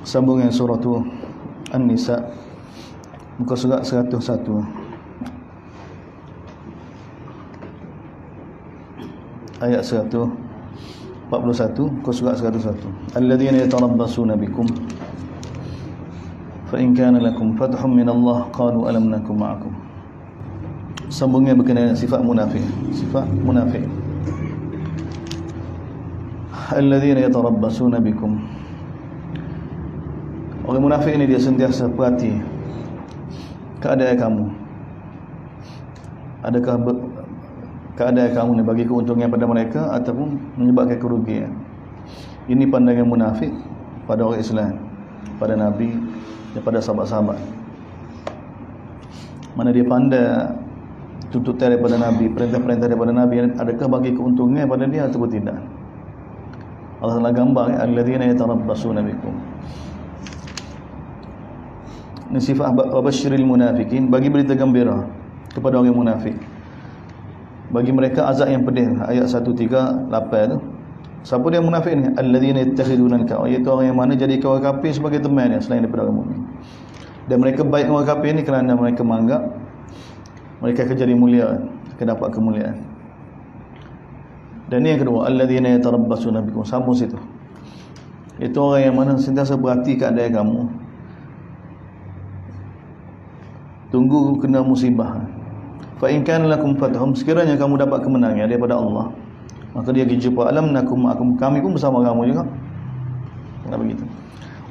Sambung yang surah An-Nisa, muka surat 101. Ayat 141, muka surat 101. Alladzina yatarabbasuna bikum fa in kana lakum fathun min Allah qalu alam nakum ma'akum. Sambungnya berkenaan sifat munafik. Sifat munafik. Alladzina yatarabbasuna bikum. Orang munafik ini dia sentiasa perhati keadaan kamu. Adakah keadaan kamu ni bagi keuntungan pada mereka ataupun menyebabkan kerugian? Ini pandangan munafik pada orang Islam, pada Nabi dan pada sahabat-sahabat. Mana dia pandai tuntutan daripada Nabi, perintah-perintah daripada Nabi, adakah bagi keuntungan pada dia ataupun tidak? Allah Taala gambar alladzina yatarabbasuna bikum. Ini sifat wabasyiril munafikin, bagi berita gembira kepada orang munafik. Bagi mereka azab yang pedih. Ayat 138 tu. Siapa dia munafik ni? Alladzina yattakhiduna iaitu orang yang mana jadi orang kafir sebagai teman dia selain daripada orang mukmin. Dan mereka baik orang kafir ni kerana mereka menganggap mereka akan jadi mulia, akan dapat kemuliaan. Dan ini yang kedua, alladzina yatarabbasuna bikum, sambung situ. Itu orang yang mana sentiasa berhati keadaan kamu, tunggu kena musibah. Fa in kana lakum fathum, sekiranya kamu dapat kemenangan daripada Allah, maka dia pergi jumpa alam nakum ma'akum, kami pun bersama kamu juga. Tak begitu.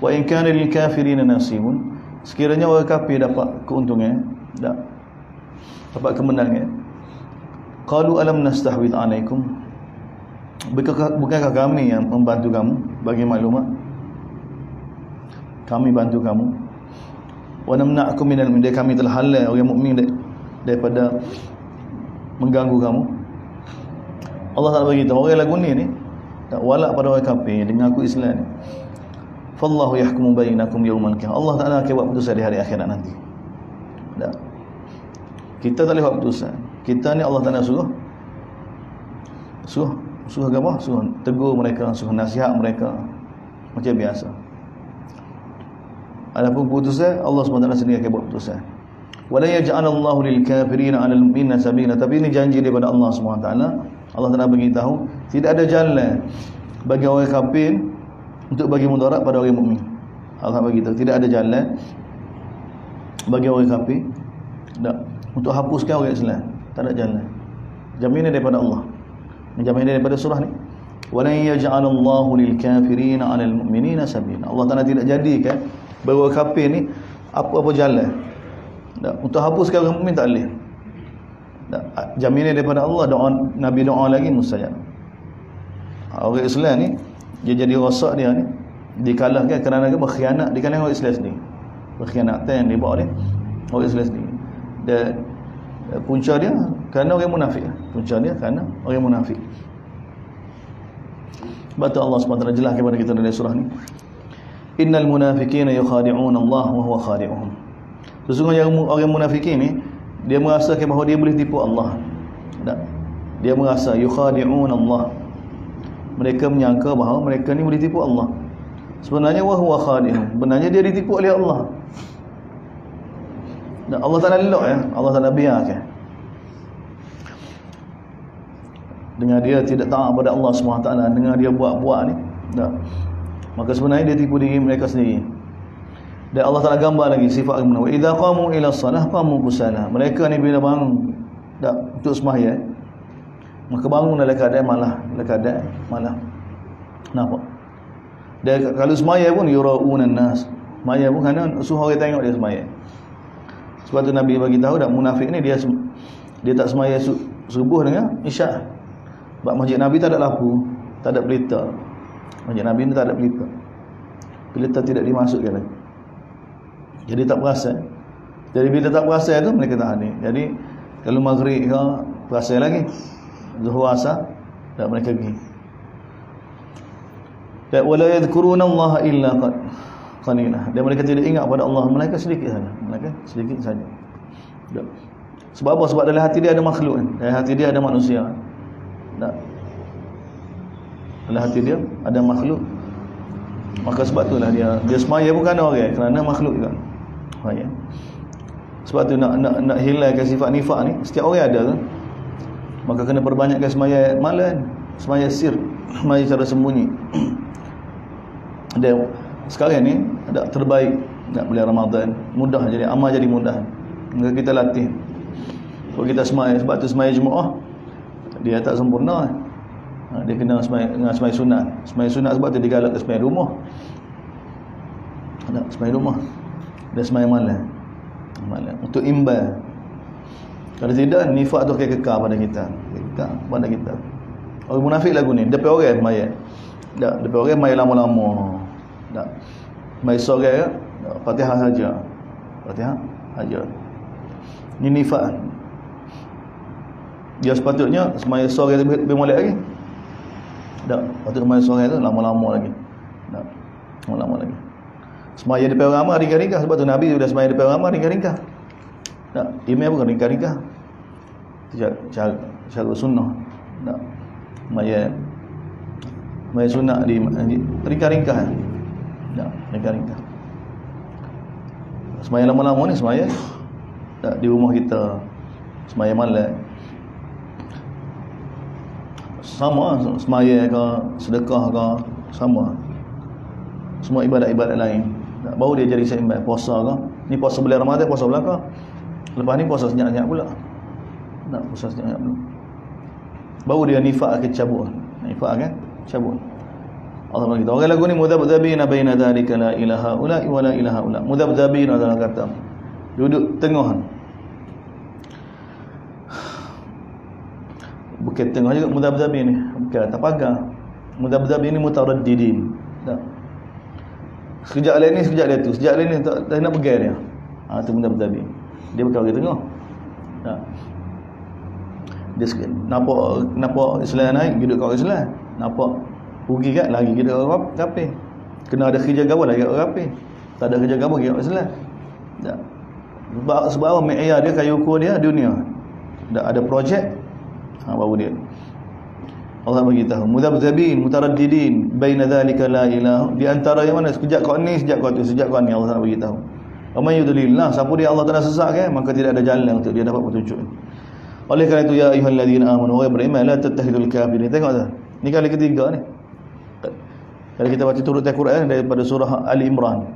Wa in kana lil kafirin nasibun, sekiranya orang kafir dapat keuntungan, dapat kemenangan, qalu alam nastahwid alaikum, bukankah kami yang membantu kamu? Bagi maklumat, kami bantu kamu. Wa namna'akum minal mu'minin, kami telah halal orang mukmin daripada mengganggu kamu. Allah tak bagi tahu orang lagu ni tak walak pada orang kafir dengan aku Islam ni. Fallahu yahkumu bainakum yawmal qiyamah, Allah Taala akan buat putusan di hari akhirat nanti. Tak. Kita tak boleh buat putusan. Kita ni Allah Taala suruh apa? Suruh tegur mereka, suruh nasihat mereka macam biasa. Adapun putusan Allah SWT sendiri akan buat putusan. Wala yaj'alallahu lil kafirin 'alal mu'minina sabila, tapi ini janji daripada Allah SWT. Allah Taala beritahu tidak ada jalan bagi orang kafir untuk bagi mudarat pada orang mukmin. Allah beritahu tidak ada jalan bagi orang kafir untuk hapuskan orang Islam. Tak ada jalan. Jaminan daripada Allah. Jaminan daripada surah ni. Wala yaj'alallahu lil kafirin 'alal mu'minina sabila. Allah Taala tidak jadikan bagi orang kafir ni apa-apa jalan. Untuk hapuskan orang mukmin tak boleh. Jaminan daripada Allah, doa Nabi doa lagi mustajab. Orang Islam ni dia jadi rosak dia ni dikalahkan kerana dia berkhianat di kalangan orang Islam sendiri. Berkhianatan yang dia buat ni orang Islam sendiri. Dan punca dia kerana orang munafik. Punca dia kerana orang munafik. Betul Allah SWT jelaskan kepada kita dalam surah ni. Innal munafiqina yukhadi'una Allah wa huwa khadi'uhum. Sesungguhnya orang munafikin ni dia merasakan bahawa dia boleh tipu Allah. Tak? Dia merasa yukhadi'una Allah. Mereka menyangka bahawa mereka ni boleh tipu Allah. Sebenarnya wa huwa khadi'uhum. Sebenarnya dia ditipu oleh Allah. Dan Allah Taala elok ya. Allah Taala biarkan. Dengan dia tidak taat kepada Allah SWT, dengan dia buat-buat ni, tak. Maka sebenarnya dia tipu diri mereka sendiri. Dan Allah Taala gambar lagi sifat mereka. Wa idza qamu ila shalah qamu kusala. Mereka ni bila bangun untuk sembahyang, maka bangun dalam keadaan malah. Nampak? Dan kalau sembahyang pun yuraunan nas. Sembahyang pun kerana suruh orang tengok dia sembahyang. Sebab tu Nabi bagi tahu dak munafik ni dia tak sembahyang subuh dengan isyak. Sebab masjid Nabi tak ada lampu, tak ada pelita. Masjid Nabi ni tak ada pelita. Pelita tidak dimasukkan lagi. Jadi tak perasan. Jadi bila tak perasan tu mereka tak hadir. Jadi kalau maghrib ke perasan lagi, zuhur asar tak mereka pergi. Dan wala yadhkuruna Allah illa qalila. Dan mereka tidak ingat pada Allah mereka sedikit saja. Mereka sedikit saja. Sebab apa? Sebab dalam hati dia ada makhluk kan. Dalam hati dia ada manusia. Tak. Dalam hati dia ada makhluk. Maka sebab itulah dia semaya bukan orang, kerana makhluk juga. Ya. Sebab tu nak hilangkan sifat nifak ni, setiap orang ada kan. Maka kena perbanyakkan semaya malam, semaya sir, semaya cara sembunyi. Dan sekarang ni ada terbaik nak bulan Ramadan, mudah jadi amal, jadi mudah. Maka kita latih. Kalau kita semaya, sebab tu semaya Jumaat dia tak sempurna. Dia kena semaya sunat. Semaya sunat sebab tu digalak ke semaya rumah. Ada semaya rumah. Dan semaya malam untuk imbal. Kalau tidak, nifak tu akan kekal pada kita. Pada kita. Orang munafik lagu ni, depan orang semaya. Tak, depan orang semaya lama-lama. Tak. Semaya sore Fatihah saja. Fatihah saja. Ni nifak. Dia sepatutnya semaya sore lebih molek lagi. Tak, patut semaya sore tu lama-lama lagi. Tak. Lama-lama lagi. Semaya depan orang ramai ringkas-ringkas. Sebab tu Nabi sudah semaya depan orang ramai ringkas-ringkas. Tak, imam bukan ringkas-ringkas. Cara sunnah. Tak. Semaya sunnah di ringkas-ringkas. Tak, ringkas-ringkas. Semaya lama-lama ni semaya tak di rumah kita. Semaya malam. Sama semaya ke, sedekah ke, sama. Semua ibadat-ibadat lain. Baru dia jadi seimbang. Puasa ke, ni puasa bulan Ramadan, puasa belaka. Lepas ni puasa senyap-senyap pula. Tak, puasa senyap-senyap pula. Baru dia nifak akan cabut. Nifak akan cabut. Allah berkata, orang lagu ni mudhabdhabina baina dhalika la ilaha ula wa la ilaha ula. Mudhabdhabin adalah kata duduk tengah. Bukan tengah juga mudhabdhabin ni. Bukan tak pagar. Mudhabdhabin ni mutaraddidin. Tak. Sekejap lain ni, sekejap lain tu. Sekejap lain ni tak nak pegang dia. Tu mudhabdhabin. Dia bukan orang tengah. Tak. Dia nampak Islam naik, hidup kat orang Islam. Nampak rugi kat, lagi kita orang kafir. Kena ada kerja gapo lagi orang kafir. Tak ada kerja gapo lagi orang Islam. Tak. Sebab apa mi'yar dia, kayu ukur dia dunia. Tak ada projek. Baru dia. Allah bagi tahu, mudhabdhabin mutaraddidin baina dhalika la ilaha, di antara yang mana sekejap kau ni, sekejap kau tu, sekejap kau ni. Allah bagi tahu. Amay yudlillah, siapa dia Allah Taala sesatkan, maka tidak ada jalan untuk dia dapat petunjuk. Oleh kerana itu, ya ayyuhalladzina amanu wa beriman la tattakhidul kafirin. Tengok tu. Ni kali ketiga ni. Kalau kita baca turut Al-Quran daripada surah Ali Imran.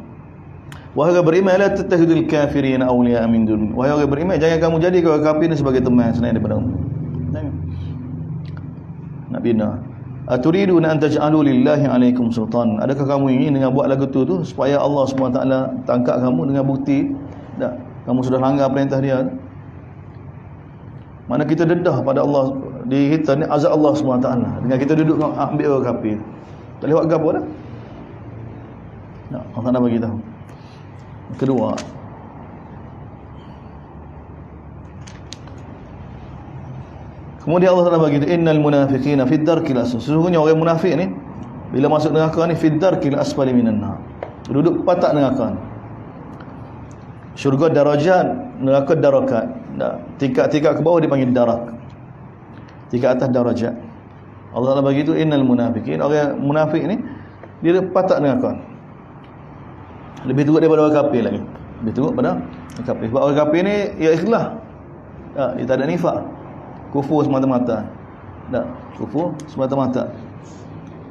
Wahai orang beriman, la tattakhidul kafirin awliya min dun. Wahai orang beriman, jangan kamu jadikan orang kafir ni sebagai teman selain daripada kamu. Tengok. Nak bina. Aturiduna an taj'alu lillahi alaikum sultan. Adakah kamu ingin dengan buat lagu tu supaya Allah SWT tangkap kamu dengan bukti tak kamu sudah langgar perintah dia? Mana kita dedah pada Allah di kita ni azab Allah SWT dengan kita duduk ambil orang kafir. Tak boleh buat gapo dah. Nah, Allah nak bagi tahu. Kedua, kemudian Allah Taala bagi, innal munafiqina fid darkil asfali. Sesungguhnya orang munafik ni bila masuk neraka ni fid darkil asfali minan nar. Duduk patak neraka. Syurga darajat, neraka darakat. Tingkat-tingkat ke bawah dipanggil darak. Tingkat atas darajat. Allah Taala bagi tu innal munafiqin, orang munafik ni dia patak neraka. Lebih teruk daripada orang kafir lagi. Lebih teruk pada orang kafir. Sebab orang kafir ni ya ikhlas. Dia tak ada nifak. Kufur semata-mata. Tak, kufur semata-mata.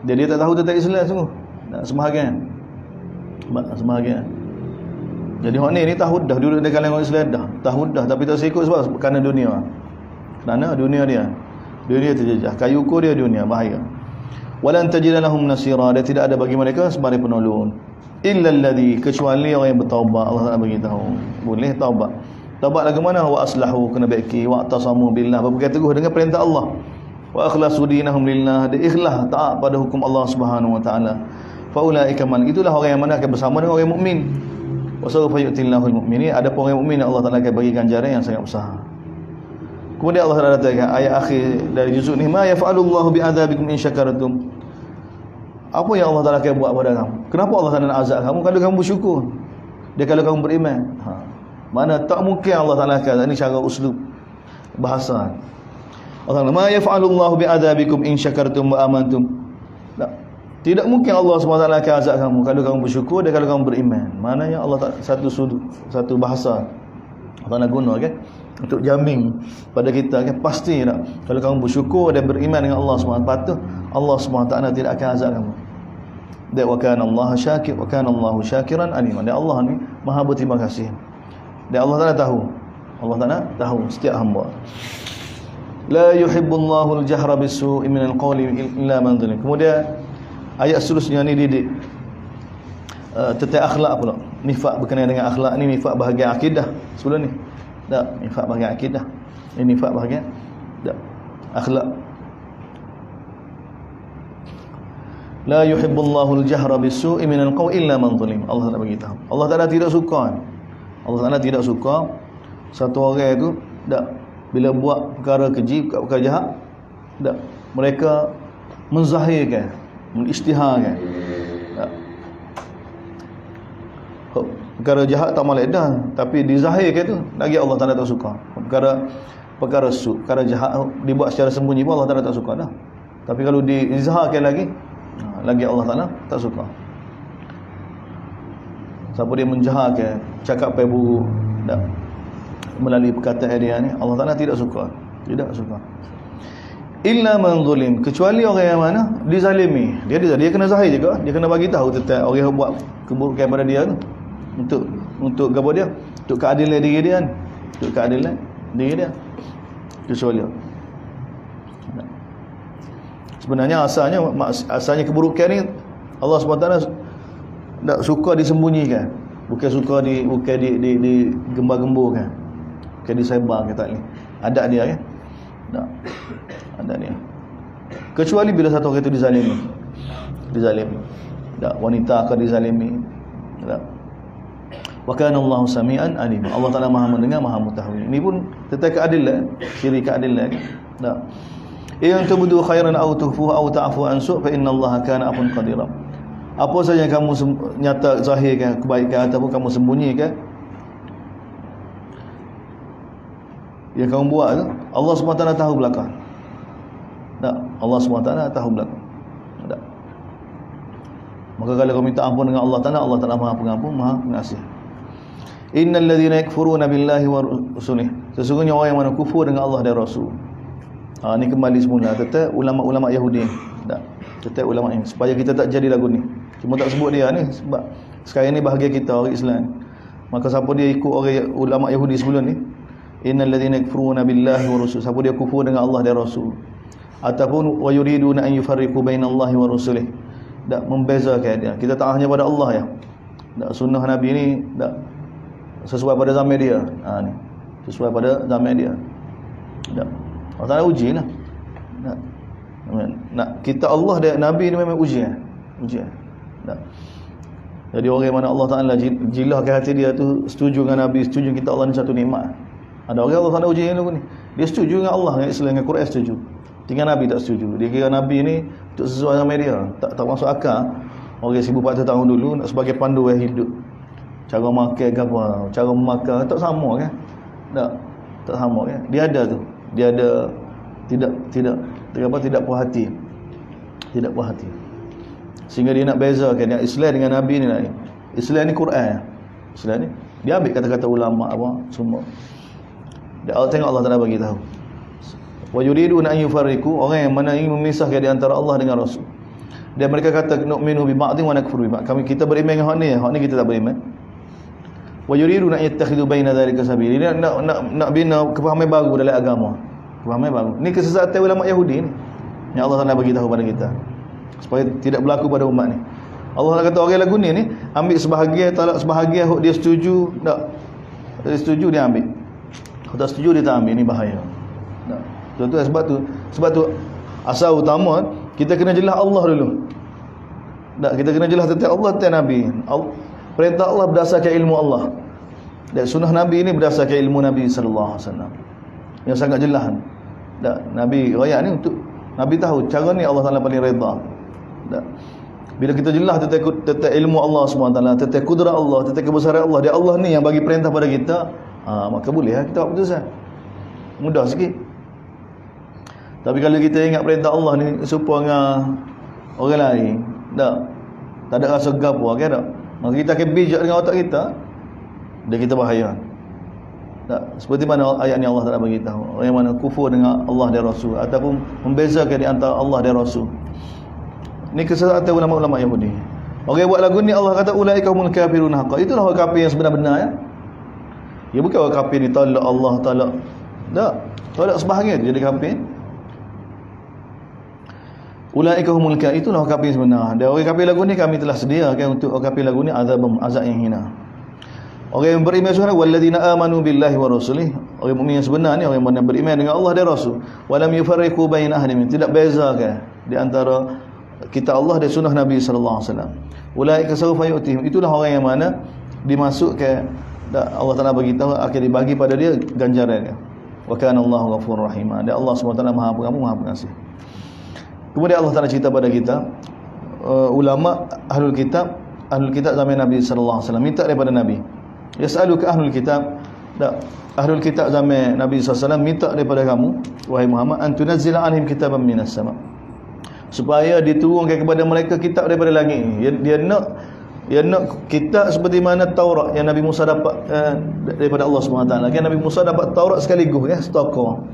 Dia tak tahu tentang Islam sungguh. Tak sebahagian. Sebahagian. Jadi orang ni tahu dah duduk di kalangan orang Islam dah. Tahu dah tapi tak ikut sebab kerana dunia. Kerana dunia dia. Dunia terjejah. Kayu ukur dia dunia, bahaya. Walan tajida lahum nasira. Dia tidak ada bagi mereka sebagai penolong. Illa alladhi, kecuali orang yang bertaubat. Allah Taala bagi tahu. Boleh taubat. Taubat lagu mana? Wa aslahu, kena baiki. Wa tasamu billah, berpegang teguh dengan perintah Allah. Wa akhlasu dinahum lillah, dia ikhlas taat pada hukum Allah Subhanahu wa taala. Fa ulaika man, itulah orang yang mana akan bersama dengan orang mukmin. Wa sawfa yu'tillahul mu'minin, ada pun orang mukmin Allah Taala akan bagi ganjaran yang sangat besar. Kemudian Allah Taala katakan ayat akhir dari juzuk ni, ma yaf'alullahu bi'adzabikum in syakartum. Apa yang Allah Taala akan buat pada kamu? Kenapa Allah Taala nak azab kamu kalau kamu bersyukur? Dia kalau kamu beriman. Mana tak mungkin Allah Taala akan, ini cara uslub bahasa. Allah Taala, ma yaf'alullahu bi'adzabikum in syakartum wa amantum. Tak. Tidak mungkin Allah SWT akan azab kamu kalau kamu bersyukur dan kalau kamu beriman. Maknanya Allah tak satu bahasa Allah nak guna kan untuk jamin pada kita kan, pasti tak kalau kamu bersyukur dan beriman dengan Allah SWT, patut Allah SWT tidak akan azab kamu. Dan wa kana Allah syakir, wa kana Allahu syakiran aliman. Dan Allah ni Maha berterima kasih. Dan Allah Taala tahu. Allah Taala tahu setiap hamba. La yuhibbullahu al-jahra bis-su'i minal qawli illa man zalim. Kemudian ayat seterusnya ni didik tentang akhlak pula. Nifak berkenaan dengan akhlak ni, nifak bahagian akidah. Sebelum ni tak, nifak bahagian akidah. Ini nifak bahagian tak, akhlak. La yuhibbullahu al-jahra bis-su'i minal qawli illa man zalim. Allah Taala bagi tahu. Allah Taala tidak suka. Allah Taala tidak suka satu orang itu tak, bila buat perkara keji, perkara jahat, tak, mereka menzahirkan, mengisytiharkan. Tak. Perkara jahat tak malai dah, tapi dizahirkan tu lagi Allah Taala tak suka. Perkara jahat dibuat secara sembunyi pun Allah Taala tak suka dah. Tapi kalau diizharkan lagi Allah Taala tak suka. Siapa dia menjahatkan, cakap pai buruk, tak, melalui perkataan dia ni, Allah Taala tidak suka. Tidak suka. Illa man zulim, kecuali orang yang mana dizalimi. Dia kena zahir juga, dia kena bagi tahu tentang orang yang buat keburukan pada dia tu. Untuk apa dia? Untuk keadilan diri dia kan. Untuk keadilan diri dia. Kecuali sebenarnya asalnya keburukan ni Allah SWT tak suka disembunyikan, bukan suka di gembar-gemburkan, bukan disebarkan, tak ni. Ada dia kan? Tak. Ada dia. Kecuali bila satu orang itu dizalimi. Tak, wanita akan dizalimi. Tak. Wa kana Allahu samian alim. Allah Taala Maha mendengar, Maha mengetahui. Ini pun tentang keadilan, ciri keadilan. Tak. In tubdu khairan aw tukhfuhu aw ta'fu an su' fa innallaha kana afwan qadira. Apa saja yang kamu nyata zahirkan kebaikan ataupun kamu sembunyikan, yang kamu buat tu, Allah SWT tahu belakang. Tak, Allah SWT tahu belakang. Tak. Maka kalau kau minta ampun dengan Allah Taala, Allah Taala Maha Pengampun, Maha Pengasih. Innal ladzina yakfuruna billahi wa rusulihi, sesungguhnya orang yang mana kufur dengan Allah dan Rasul. Ni kembali semula tetap ulama-ulama Yahudi. Tak, tetap ulama ini supaya kita tak jadi lagu ni. Cuma tak sebut dia ni sebab sekarang ni bahagia kita orang Islam. Maka siapa dia ikut orang ulama Yahudi sebelum ni, innal ladzina yakfuruna billahi wa rusulihi, siapa dia kufur dengan Allah dan Rasul, ataupun wa yuriduna an yufarriqu bainallahi wa rusulihi, tak membezakan dia. Kita tak hanya pada Allah ya. Tak, sunnah Nabi ni tak sesuai pada zaman dia. Ni sesuai pada zaman dia. Tak, Allah Taala uji lah. Nak kita Allah dan Nabi ni memang ujian. Tak. Jadi orang mana Allah Taala jilahkan hati dia tu setuju dengan Nabi, setuju kita Allah ni satu nikmat. Ada orang Allah Taala uji dulu ni. Dia setuju dengan Allah, dengan Islam, dengan Quran setuju. Tinggal Nabi tak setuju. Dia kira Nabi ni untuk sesuai sama dia. Tak masuk akal. Orang 1400 tahun dulu nak sebagai panduan hidup. Cara makan ke apa, cara memakan tak sama kan? Tak sama kan? Dia ada tu. Dia ada tidak puas hati. Tidak puas hati. Sehingga dia nak bezakan yang Islam dengan Nabi ni nak ni. Islam ni Quran. Islam ni dia ambil kata-kata ulama apa semua. Dia tengok Allah Taala bagi tahu. Wa yuriduna an yufarriqu, orang yang mana ingin memisahkan di antara Allah dengan Rasul. Dan mereka kata nu'minu bi ba'dhin wa nakfuru bi ba'd. Kita beriman dengan hak ni kita tak beriman. Wa yuriduna an yattakhidhu baina dhalika sabila. Nak bina kefahaman baru dalam agama. Kefahaman baru. Ni kesesatan ulama Yahudi ni. Yang Allah Taala bagi tahu pada kita. Supaya tidak berlaku pada umat ni. Allah Taala kata orang lagu ni ambil sebahagian, talak sebahagian, dia setuju, tak. Dia setuju dia ambil. Kalau tak setuju dia tak ambil, ni bahaya. Tak. Sebab tu asal utama kita kena jelas Allah dulu. Tak, kita kena jelas tentang Allah, tentang Nabi. Perintah Allah berdasarkan ilmu Allah. Dan sunnah Nabi ini berdasarkan ilmu Nabi sallallahu alaihi wasallam. Yang sangat jelas. Tak, Nabi royak ni untuk Nabi tahu cara ni Allah Taala paling redha. Tak. Bila kita jelas tentang ilmu Allah SWT, tentang kudrat Allah, tentang kebesaran Allah, dia Allah ni yang bagi perintah pada kita, maka boleh kita buat keputusan. Mudah sikit. Tapi kalau kita ingat perintah Allah ni serupa dengan orang lain, Tak. Tak ada rasa gapo kan tak. Maka kita akan bijak dengan otak kita, dia kita bahaya. Tak. Seperti mana ayat ni Allah Taala bagi tahu, orang mana kufur dengan Allah dan Rasul ataupun membezakan di antara Allah dan Rasul. Ni kesesatan ulama-ulama Yahudi. Orang yang buat lagu ni Allah kata ulaika humul kafirun haqqan. Itulah orang kafir yang sebenar-benar ya. Ya bukan orang kafir ni tolak Allah tolak. Tak. Tolak sebahagian jadi kafir. Ulaika humul kafirun, itulah orang kafir sebenar. Dan orang kafir lagu ni kami telah sediakan untuk orang kafir lagu ni azab yang hina. Orang yang beriman sebenarnya walladzina amanu billahi wa rasulih. Orang mukmin yang sebenar ni orang yang beriman dengan Allah dan Rasul. Walam yufarriqu baina ahadin, tidak bezakan di antara kita Allah dan sunnah Nabi sallallahu alaihi wasallam. Ulaika sawfa yu'tihim, itulah orang yang mana dimasukkan Allah Taala bagi tahu akan dibagi pada dia ganjarannya. Wa kana Allahu ghafurur rahim. Dan Allah SWT Maha Pengampun, Maha Pengasih. Kemudian Allah Taala cerita pada kita ulama ahlul kitab zaman Nabi sallallahu alaihi wasallam minta daripada Nabi. Yas'aluka ahlul kitab, ahlul kitab zaman Nabi sallallahu alaihi wasallam minta daripada kamu wahai Muhammad an tunazzila alaihim kitaban minas sama, supaya diturunkan kepada mereka kitab daripada langit. Dia nak kitab seperti mana Taurat yang Nabi Musa dapat daripada Allah SWT. Kan Nabi Musa dapat Taurat sekaligus ya, setokor.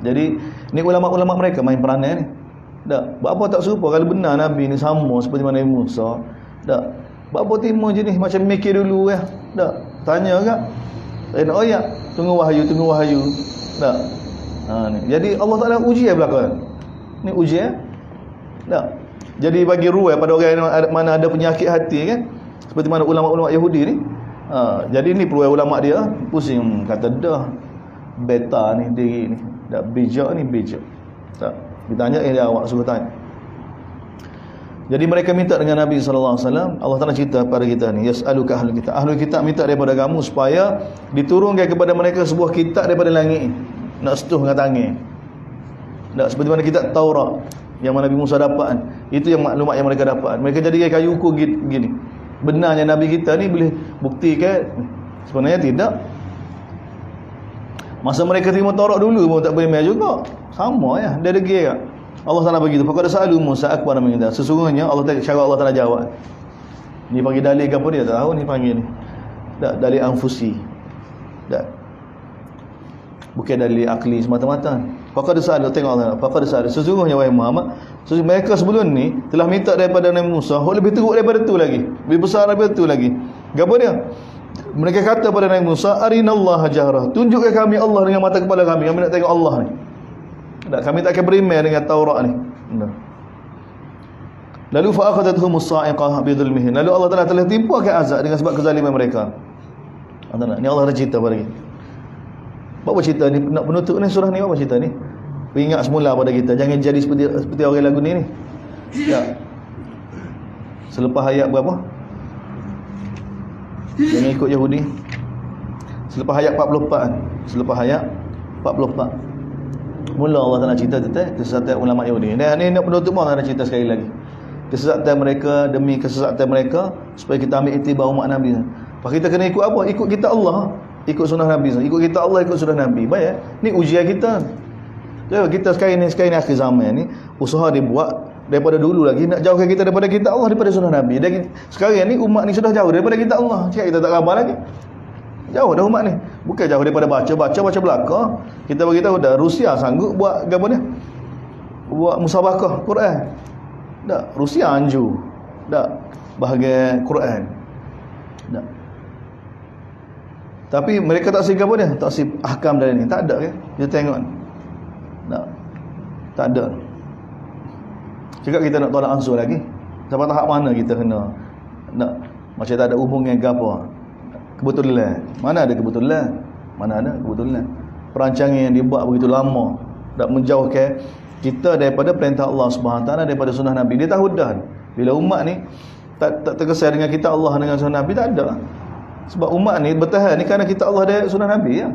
Jadi ni ulama-ulama mereka main peranan ni. Tak, buat apa tak serupa kalau benar Nabi ni sama seperti mana Nabi Musa. Tak. Buat apa timur jenis macam mikir dulu ya. Tak. Tanya agak. Tak nak ayat, tunggu wahyu. Tak. Ni. Jadi Allah Taala uji belakang. Ni uji Tak. Jadi bagi ruang pada orang yang mana ada penyakit hati kan. Seperti mana ulama-ulama Yahudi ni. Jadi ni peluang ulama dia pusing kata dah beta ni diri ni. Dah bijak ni bijak. Tak. Ditanya dia awak suruh tanya. Jadi mereka minta dengan Nabi sallallahu alaihi wasallam. Allah Taala cerita pada kita ni, yas'aluka ahlul kitab. Ahlul kitab minta daripada kamu supaya diturunkan kepada mereka sebuah kitab daripada langit. Nak setuh dengan tangan. Tak seperti mana kitab Taurat yang mana Nabi Musa dapat. Itu yang maklumat yang mereka dapat. Mereka jadikan kayu ukur gini. Benarnya Nabi kita ni boleh buktikan? Sebenarnya tidak. Masa mereka terima Taurat dulu pun tak beriman juga. Sama ya, dia degil kan. Allah Taala begitu. Faqad sa'alu Musa akbar min dzalik. Sesungguhnya cara Allah Taala jawab. Ni panggil dalil ke apa dia tak tahu ni panggil ni. Tak dalil anfusi. Tak. Bukan dalil akli semata-mata. Faqad sa'alu, tengok Allah. Faqad sa'alu. Sesungguhnya wahai Muhammad, mereka sebelum ni telah minta daripada Nabi Musa lebih teruk daripada tu lagi. Lebih besar daripada tu lagi. Apa dia? Mereka kata pada Nabi Musa, arinallaha jahrah. Tunjukkan kami Allah dengan mata kepala kami. Kami nak tengok Allah ni. Tak, kami tak akan beriman dengan Taurat ni. Lalu fa'akhadathum as-sa'iqah bidhulmihim. Lalu Allah Taala telah timpakan azab dengan sebab kezaliman mereka. Ni Allah dah cerita pada kita. Apa cerita ni nak penutup ni surah ni apa cerita ni? Ingat semula pada kita jangan jadi seperti orang lagu ni. Ya. Selepas ayat berapa? Jangan ikut Yahudi. Selepas ayat 44. Selepas ayat 44. Mula Allah Taala cerita tentang kesesatan ulama Yahudi. Dan ni nak penutup pun Allah cerita sekali lagi. Kesesatan mereka demi kesesatan mereka supaya kita ambil iktibar umat Nabi. Pak kita kena ikut apa? Ikut kita Allah, ikut sunnah Nabi. Ikut kita Allah, ikut sunnah Nabi. Baik. Ni ujian kita. Jadi kita sekarang ni akhir zaman ni usaha dibuat daripada dulu lagi nak jauhkan kita daripada kita Allah, daripada sunnah Nabi. Dan sekarang ni umat ni sudah jauh daripada kita Allah. Cakap kita tak khabar lagi. Jauh dah umat ni. Bukan jauh daripada baca belaka. Kita bagi tahu dah Rusia sanggup buat apa ni? Buat musabakah Quran. Tak, Rusia anjur. Tak, bahagian Quran. Tak. Tapi mereka tak sih apa dia? Tak sih ahkam dari ni. Tak ada ke? Dia tengok. Tak. Tak ada. Cakap kita nak tolak ansur lagi. Sampai tahap mana kita kena? Tak. Macam tak ada hubungan ke apa. Kebetulan. Mana ada kebetulan? Mana ada kebetulan? Perancangan yang dibuat begitu lama tak menjauhkan kita daripada perintah Allah SWT, daripada sunnah Nabi. Dia tahu dah bila umat ni tak terkesan dengan kita Allah dengan sunnah Nabi, tak ada. Sebab umat ni bertahan ni kerana kita Allah dan sunnah Nabi ya.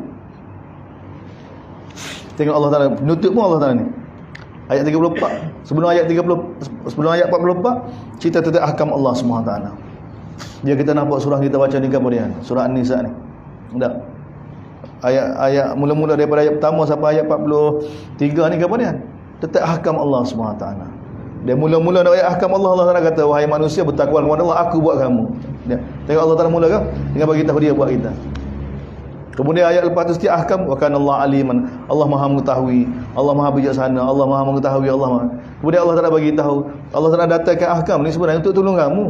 Tengok Allah Taala penutup pun Allah Taala ni. Ayat 34. Sebelum ayat 44 cerita tentang ahkam Allah SWT. Dia kita nampak surah kita baca ni kemudian surah An-Nisa ni. Tak. Ayat mula-mula daripada ayat pertama sampai ayat 43 ni kemudian tentang ahkam Allah SWT. Dia mula-mula nak ayat ahkam Allah, Allah Taala kata, wahai manusia bertakwa kepada Allah, aku buat kamu. Dia, tengok Allah Taala mula kan dengan bagi tahu dia buat kita. Kemudian ayat lepas tu setiap ahkam, wa kana Allah aliman, Allah Maha mengetahui, Allah Maha bijaksana, Allah Maha mengetahui, Allah Maha. Kemudian Allah Taala bagi tahu, Allah Taala datangkan ahkam ni sebenarnya untuk tolong kamu,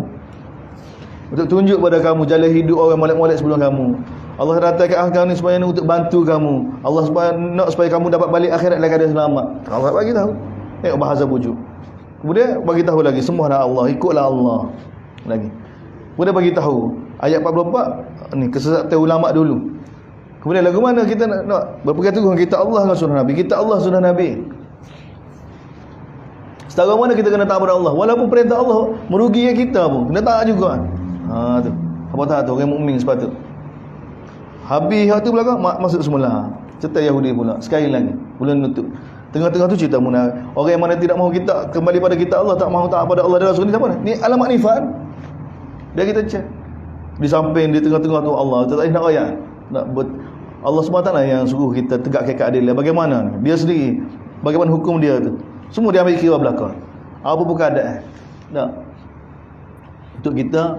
untuk tunjuk pada kamu jalan hidup orang molek-molek sebelum kamu. Allah datangkan ahkam ni sebenarnya untuk bantu kamu. Allah nak supaya kamu dapat balik akhirat dalam keadaan selamat. Allah bagi tahu. Tengok bahasa pujuk. Kemudian bagi tahu lagi, sembahlah Allah, ikutlah Allah. Lagi. Kemudian bagi tahu ayat 44 ni kesesatan ulama dulu. Kemudian lagu mana kita nak berpegang teguh kita Allah dan sunnah Nabi. Kita Allah sunnah Nabi. Setara mana kita kena taat pada Allah, walaupun perintah Allah merugikan kita pun kena taat juga. Tu. Apa taat tu orang mukmin sepatut. Habis hak tu belakang masuk semula. Cerita Yahudi pula. Sekali lagi. Pula nutup. Tengah-tengah tu cerita munafik. Orang yang mana tidak mahu kita kembali pada kita Allah, tak mahu taat pada Allah dan Rasul ni siapa ni? Ni alamat nifaq. Dia kita cek. Di samping di tengah-tengah tu Allah, tak nak ayat. Nak Allah SWT yang suruh kita tegakkan keadilan. Bagaimana? Dia sendiri. Bagaimana hukum dia tu? Semua dia ambil kira belakang. Apa pun keadaan. Tak. Untuk kita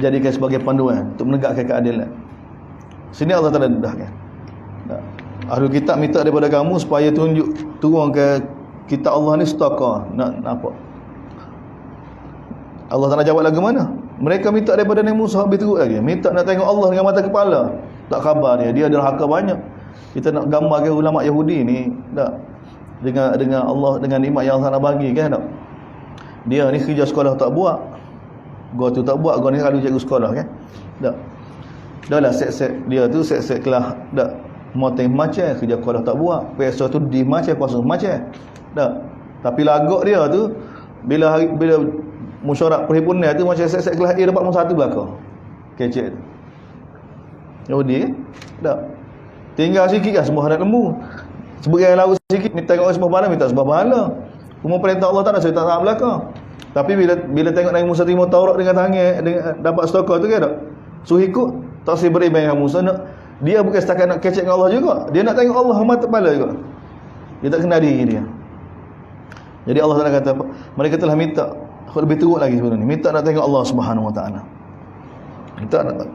jadikan sebagai panduan untuk menegakkan keadilan. Sini Allah Taala dedahkan. Tak. Ahlul kitab minta daripada kamu supaya turun ke kitab Allah ni setaqa. Nak apa? Allah Taala jawab lagu mana? Mereka minta daripada Nabi Musa, habis teruk lagi. Minta nak tengok Allah dengan mata kepala. Tak khabar dia. Dia ada haraka banyak. Kita nak gambarkan ulama Yahudi ni, tak? Dengan Allah, dengan nikmat yang Allah Taala bagi kan, tak? Dia ni kerja sekolah tak buat. Gua tu tak buat, gua ni kalau cikgu sekolah kan. Tak. Dah lah set-set dia tu set-set kelas tak. Moteng macam kerja sekolah tak buat. Peso tu di macam kosong macam. Tak. Tapi lagak dia tu bila mesyuarat perhimpunan tu macam set-set kelas A dapat nombor 1 belakang. Kecek tu. Yahudi kan? Tak. Tinggal sikit kan sembah anak lembu. Sebagai lalu sikit ni tengok orang sembah pahala minta sembah pahala. Umum perintah Allah Taala saya tak tahu belakang. Tapi bila tengok Nabi Musa terima Taurat dengan tangan dengan dapat setoka tu kan tak? Suruh ikut tak saya beriman dengan Musa nak, dia bukan setakat nak kecek dengan Allah juga. Dia nak tengok Allah mata kepala juga. Dia tak kenal diri dia. Jadi Allah Taala kata mereka telah minta lebih teruk lagi sebenarnya. Minta nak tengok Allah Subhanahu Wa Taala. Minta nak.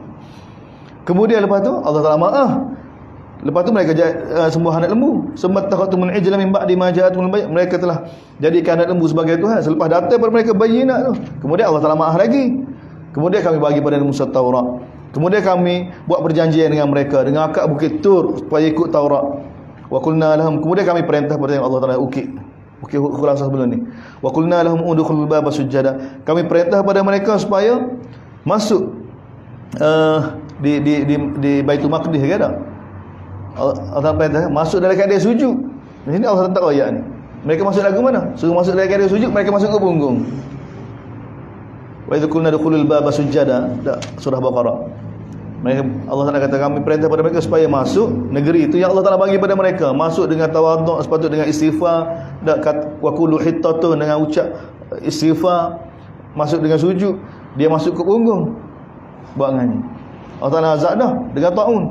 Kemudian lepas tu Allah Taala maaf. Lepas tu mereka sembah anak lembu. Semattakhatu min ijla min ba'di ma ja'atul bayyin. Mereka telah jadikan anak lembu sebagai Tuhan selepas datang kepada mereka bayyinat tu. Kemudian Allah Taala maaf lagi. Kemudian kami bagi pada Musa Taurat. Kemudian kami buat perjanjian dengan mereka dengan akad bukit Tur supaya ikut Taurat. Wa qulna lahum, kemudian kami perintah pada Allah Taala ukit khulasah sebelum ni. Wa qulna lahum udkhulul baba sujada. Kami perintah pada mereka supaya masuk di Baitul Maqdis kan tak? Allah perintah masuk dalam keadaan sujud. Di sini Allah letak ayat ni. Mereka masuk lagu mana? Suruh masuk dalam keadaan sujud, mereka masuk ke punggung. Wa idh qulna dukhulul baba sujada. Surah Baqarah. Mereka, Allah Taala kata kami perintah pada mereka supaya masuk negeri itu yang Allah Taala bagi pada mereka. Masuk dengan tawaduk, sepatut dengan istighfar, wa qulu hittatun dengan ucap istighfar, masuk dengan sujud, dia masuk ke punggung. Buat dengan ni. Allah Taala azab dah dengan taun.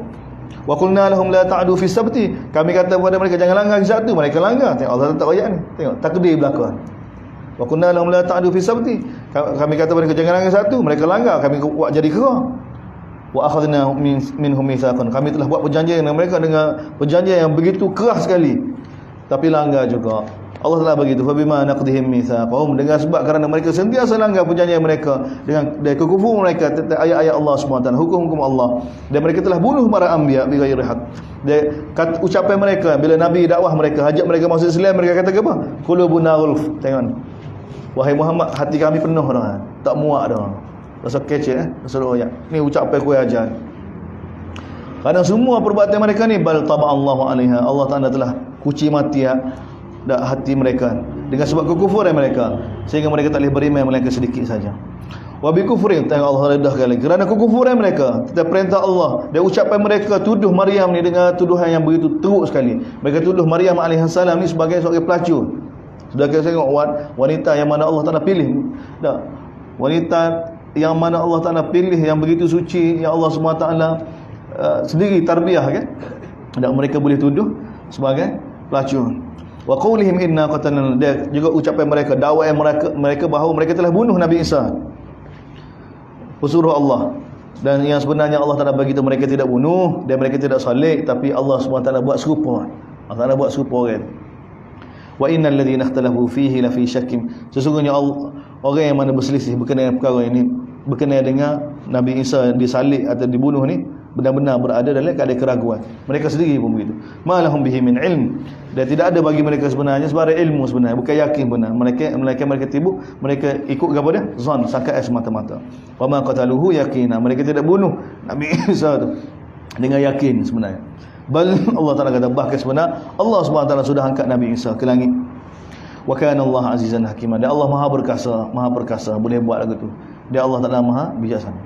Wa qulna lahum la ta'du fi sabti. Kami kata kepada mereka jangan langgar hari Sabtu, mereka langgar. Tengok Allah letak ayat ni. Tengok takdir belakang. Wa qulna lahum la ta'du fi sabti. Kami kata kepada mereka jangan langgar Sabtu, mereka langgar. Kami buat jadi kera. Wa akhadna minhum mitsaqan. Kami telah buat perjanjian dengan mereka dengan perjanjian yang begitu keras sekali. Tapi langgar juga. Allah telah begitu. Fa bima naqdihim mitsaqahum, dengan sebab kerana mereka sentiasa langgar perjanjian mereka dengan kekufuran mereka tentang ayat-ayat Allah SWT, hukum-hukum Allah, dan mereka telah bunuh para anbiya bi ghairi haq. Ucapan mereka bila Nabi dakwah mereka, hajat mereka masuk Islam, mereka kata apa? Qulubuna ghulf. Tengok. Wahai Muhammad, hati kami penuh dah. Tak muak dah. Rasa kecil Rasul ayat. Ni ucapan ku ajar. Kerana semua perbuatan mereka ni bal taba'allahu 'alaiha. Allah Taala telah kunci mati hati mereka dengan sebab kekufuran mereka, sehingga mereka tak boleh beriman melainkan sedikit saja. Wa bi kufrin, tengok Allah redahkan lagi. Kerana kekufuran mereka, kita perintah Allah, dan ucapan mereka tuduh Maryam ni dengan tuduhan yang begitu teruk sekali. Mereka tuduh Maryam alaihissalam ni sebagai seorang pelacur. Sudah kita tengok wanita yang mana Allah Taala pilih. Tak. Wanita yang mana Allah Taala pilih yang begitu suci, yang Allah SWT sendiri tarbiyah kan. Dan mereka boleh tuduh sebagai pelacur. Wa qaulihim inna qatalna, dia juga ucapan mereka, dakwah mereka bahawa mereka telah bunuh Nabi Isa. Usuruh Allah. Dan yang sebenarnya Allah Taala bagi tahu mereka tidak bunuh dan mereka tidak salib, tapi Allah SWT buat serupa. Allah Taala buat serupa orang. Wa innal ladzina ikhtalafu fihi la fi syakkin, sesungguhnya orang yang mana berselisih berkenaan perkara ini, berkenaan dengan Nabi Isa disalib atau dibunuh ni, benar-benar berada dalam keadaan keraguan. Mereka sendiri pun begitu. Malahum bihi min ilm, dan tidak ada bagi mereka sebenarnya sebarang ilmu sebenarnya, bukan yakin benar. Mereka tibu, mereka ikut kepada zon, sangkaan semata-mata. Wa ma qataluhu yaqina, mereka tidak bunuh Nabi Isa tu dengan yakin sebenarnya. Bal Allah Taala kata bahkan sebenarnya Allah SWT sudah angkat Nabi Isa ke langit. Wa kana Allah azizan hakiman, dan Allah maha perkasa, boleh buat lagu tu. Dia Allah Taala maha bijaksana.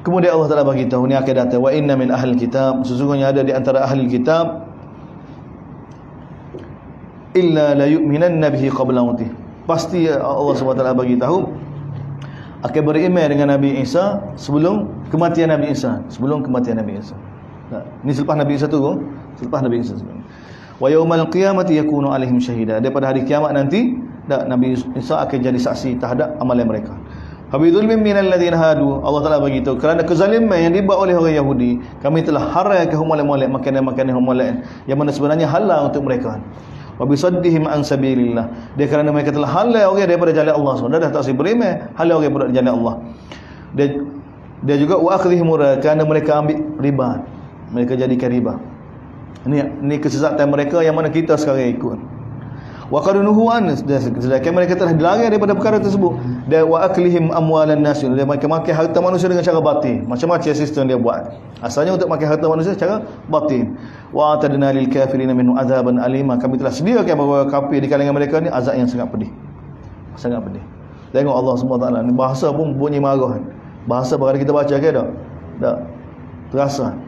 Kemudian Allah Taala bagi tahu ni akan datang, wa inna min ahli kitab, sesungguhnya ada di antara ahli kitab, illa la yu'minanna bihi qabla mautih, pasti Allah SWT bagi tahu akan beriman dengan Nabi Isa sebelum kematian Nabi Isa, Nah, ini selepas Nabi Isa tu, selepas Nabi Isa sebenarnya. Wa yaumal qiyamati yakunu alaihim syahida, daripada hari kiamat nanti Nabi Isa akan jadi saksi terhadap amalan mereka. Habidulmin minal ladzina hadu, Allah Taala bagi tahu kerana kezaliman yang dibuat oleh orang Yahudi, kami telah haramkan molek-molek makanan-makanan molek yang mana sebenarnya halal untuk mereka. Wa bisaddihim an sabilillah, dia kerana mereka telah halal orang daripada jalan Allah SWT, dah tak beriman, halal orang daripada jalan Allah. Dia juga wa akhdhihim kerana mereka ambil riba, mereka jadikan riba. Ini kesesatan mereka yang mana kita sekarang ikut. Wa qadunuhu an, sedangkan mereka telah dilarang daripada perkara tersebut. Dan wa aklihim amwalan nas, dia mereka makan harta manusia dengan cara batil. Macam-macam sistem dia buat. Asalnya untuk makan harta manusia secara batil. Wa atadna lil kafirin minhu azaban alima, kami telah sediakan bagi kafir di kalangan mereka ni azab yang sangat pedih. Sangat pedih. Tengok Allah SWT ni bahasa pun bunyi marah. Bahasa perkara kita baca ke tak? Tak. Terasa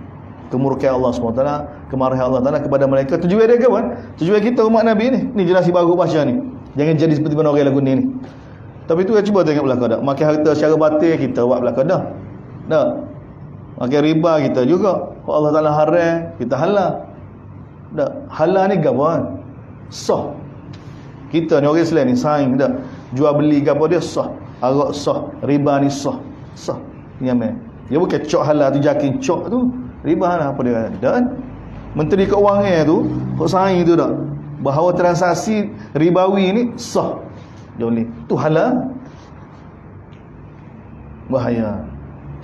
kemurkaan Allah SWT, kemarahan Allah Taala kepada mereka. Tujuan dia ke kan? Tujuan kita umat Nabi ni. Ni generasi baru baca ni. Jangan jadi seperti mana orang lagu ni. Tapi tu cuba tengok belakang dah. Makan harta secara batil kita buat belakang dah. Dah. Makan riba kita juga. Kalau Allah Taala haram, kita halal. Dah. Halal ni gapo kan? Sah. Kita ni orang Islam ni saing dah. Jual beli gapo dia sah. Arak sah, riba ni sah. Sah. Ni amal. Dia bukan cok halal tu jakin cok tu. Riba lah apa dia kata. Dan Menteri Keuangan tu kok saing tu tak, bahawa transaksi ribawi ni sah. Dia boleh. Tu halal. Bahaya.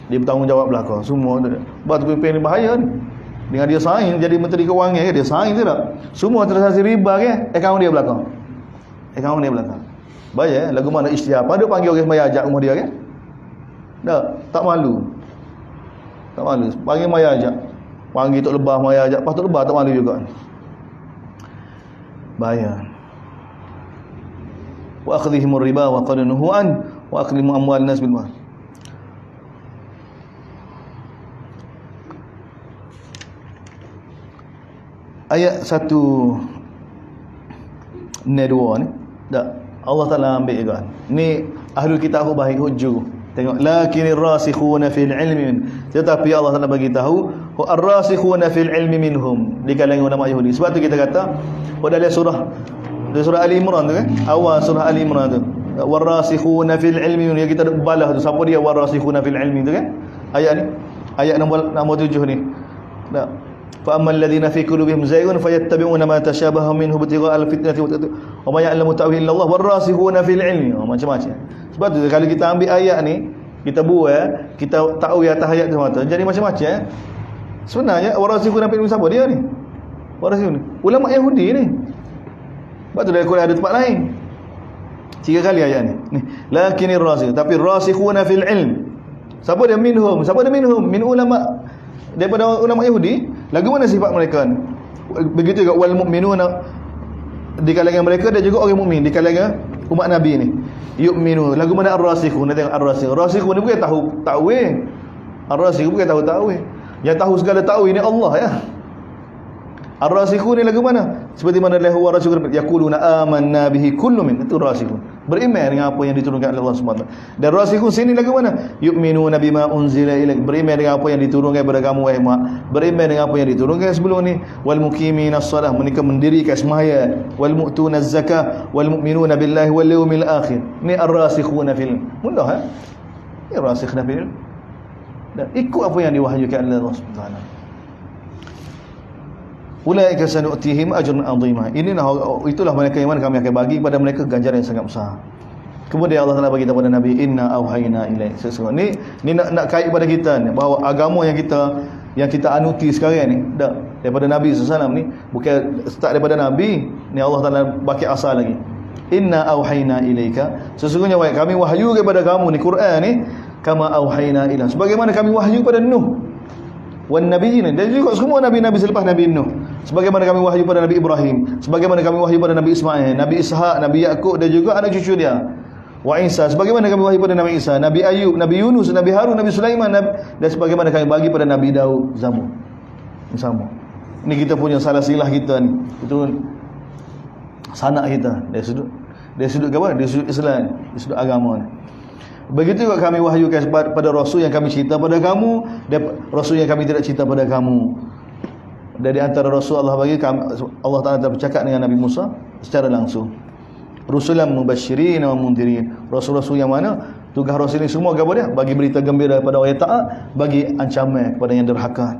Dia bertanggungjawab belakang semua tu. Buat pimpin ni bahaya ni. Dengan dia saing jadi Menteri Keuangan ke, dia saing tu tak. Semua transaksi riba ke, akaun dia belakang. Akaun dia belakang. Bahaya. Lagu mana istiar. Pada panggil orang semaya ajak rumah dia ke? Tak malu. Tak malu. Panggil maya ajak. Panggil Tok Lebah maya ajak. Pas Tok Lebah tak malu juga. Bahaya. Wa akhdhihimur riba wa qadunuhu an wa aklimu amwal nas bil batil. Ayat 1 ni 2 ni. Tak. Allah Taala ambil juga. Ni ahlul kitab baik hujju. Tengok, lakinir rasikhuna fil ilmi, tetapi Allah Taala bagi tahu ar-rasikhuna fil ilmi minhum, di kalangan ulama Yahudi. Sebab tu kita kata dalam surah Ali Imran tu kan, awal surah Ali Imran tu, war-rasikhuna fil ilmi, yang kita ada balah tu, siapa dia war-rasikhuna fil ilmi tu kan, ayat ni, ayat nombor 7 ni. Tak. Fa ammal ladzina fi qulubihim zaygun fayattabi'una ma tashabaha minhu ibtigha'a al-fitnati wa ma ya'lamu ta'wil illa Allah war-rasikhuna fil ilmi. Macam-macam. Sebab tu kalau kita ambil ayat ni, kita buat, kita tahu atas ayat tu mata, jadi macam-macam. Sebenarnya warasikhuna fil ilmi siapa dia ni? Warasikhuna ulama Yahudi ni. Sebab tu dalam Quran ada tempat lain 3 kali ayat ni. Lakinir rasikh, tapi rasikhuna fil ilm. Siapa dia minhum? Siapa dia minhum? Min ulama, daripada ulama Yahudi. Lagu mana sifat mereka ni? Begitu juga wal mu'minuna, di kalangan mereka dan juga orang mukmin di kalangan umat Nabi ni. Yu'minu. Lagu mana ar-rasikhun? Tengok ar-rasikh. Rasikhun ni bukan tahu takwil. Ar-rasikh bukan tahu takwil. Yang tahu segala takwil ni Allah ya. Ar-rasikhun ni lagu mana? Seperti mana lahu wa rasikhun yaquluna amanna bihi kullu min. Itu rasikhun. Beriman dengan apa yang diturunkan oleh Allah SWT. Dan rasikhun sini lagu mana? Yu'minuna bima unzila ilaik. Beriman dengan apa yang diturunkan kepada kamu wahai Muhammad. Beriman dengan apa yang diturunkan sebelum ni. Wal muqiminas shalah, mereka mendirikan sembahyang. Wal mu'tunaz zakah, wal mu'minuna billahi wal yawmil akhir. Ni ar-rasikhuna fil. Mudah eh? Ni rasikhuna fil. Dan ikut apa yang diwahyukan oleh Allah SWT. Ulaika sanu'tihim ajran 'azima. Itulah mereka yang mana kami akan bagi kepada mereka ganjaran yang sangat besar. Kemudian Allah Taala bagi kepada Nabi, inna auhayna ilaik. Sesungguhnya ni nak kait kepada kita ni, bahawa agama yang kita anuti sekarang ni daripada Nabi SAW ni bukan start daripada Nabi ni, Allah Taala bagi asal lagi. Inna auhayna ilaika, sesungguhnya kami wahyu kepada kamu ni Quran ni, kama auhayna ila, sebagaimana kami wahyu kepada Nuh wan nabiyyin, dan juga semua nabi-nabi selepas Nabi Nuh, sebagaimana kami wahyu pada Nabi Ibrahim, sebagaimana kami wahyu pada Nabi Ismail, Nabi Ishaq, Nabi Yaqub dan juga anak cucu dia. Wa Isa, sebagaimana kami wahyu pada Nabi Isa, Nabi Ayub, Nabi Yunus, Nabi Harun, Nabi Sulaiman, dan sebagaimana kami bagi pada Nabi Daud, Zabur. Sama. Ini kita punya salah silah kita ni. Itu sanak kita dari sudut apa? Dari sudut Islam, dari sudut agama ni. Begitu juga kami wahyukan pada Rasul yang kami cerita pada kamu, dan Rasul yang kami tidak cerita pada kamu. Dari antara Rasul Allah bagi kami, Allah Ta'ala telah bercakap dengan Nabi Musa secara langsung. Rusulan mubasyirin wa mundirin. Rasul-rasul yang mana tugas Rasul ini semua apa dia? Bagi berita gembira kepada orang yang taat, bagi ancaman kepada yang derhaka.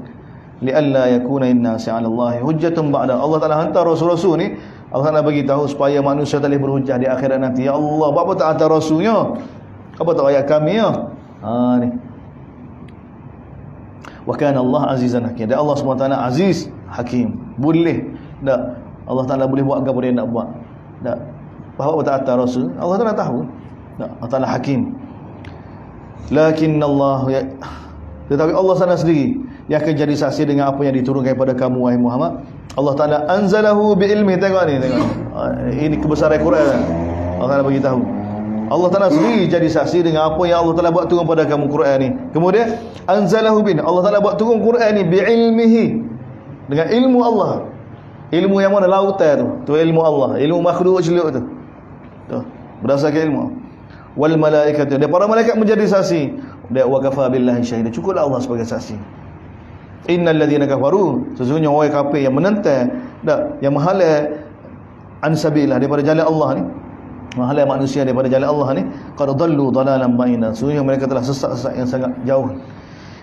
Li'alla yakuna innasi 'ala Allahi hujjatun ba'da. Allah Ta'ala hantar Rasul-rasul ni, Allah Ta'ala bagi tahu supaya manusia tak boleh berhujjah di akhirat nanti. Ya Allah, apa tak hantar Rasulnya? Apa tak ayat kami ya? Ni. Wa kana Allah azizan hakim. Dan Allah SWT aziz hakim. Boleh tak Allah Taala boleh buat apa dia nak buat. Tak. Bahawa tak atas Rasul, Allah Taala tahu. Tak. Allah Taala hakim. Lakin Allah tetapi Allah SWT sendiri yang akan jadi saksi dengan apa yang diturunkan kepada kamu wahai Muhammad. Allah Taala anzalahu bi ilmi. Tengok ni, tengok. Ini kebesaran Quran. Allah Taala bagi tahu. Allah Ta'ala sendiri jadi saksi dengan apa yang Allah Ta'ala buat turun pada kamu Quran ni. Kemudian anzalahu bin, Allah Ta'ala buat turun Quran ni bi'ilmihi, dengan ilmu Allah. Ilmu yang mana? Lautan tu ilmu Allah, ilmu makhluk celuk tu. Berdasarkan ilmu. Wal malaikatu, dan para malaikat menjadi saksi. Dan wa kafa billahi syahida, cukuplah Allah sebagai saksi. Innal ladzina kafaru, sesungguhnya orang kafir yang menentang yang menghalang an sabilillah, daripada jalan Allah ni, menghalang manusia daripada jalan Allah ni, qad dallu dalalan ba'ina, sesungguhnya mereka telah sesat yang sangat jauh.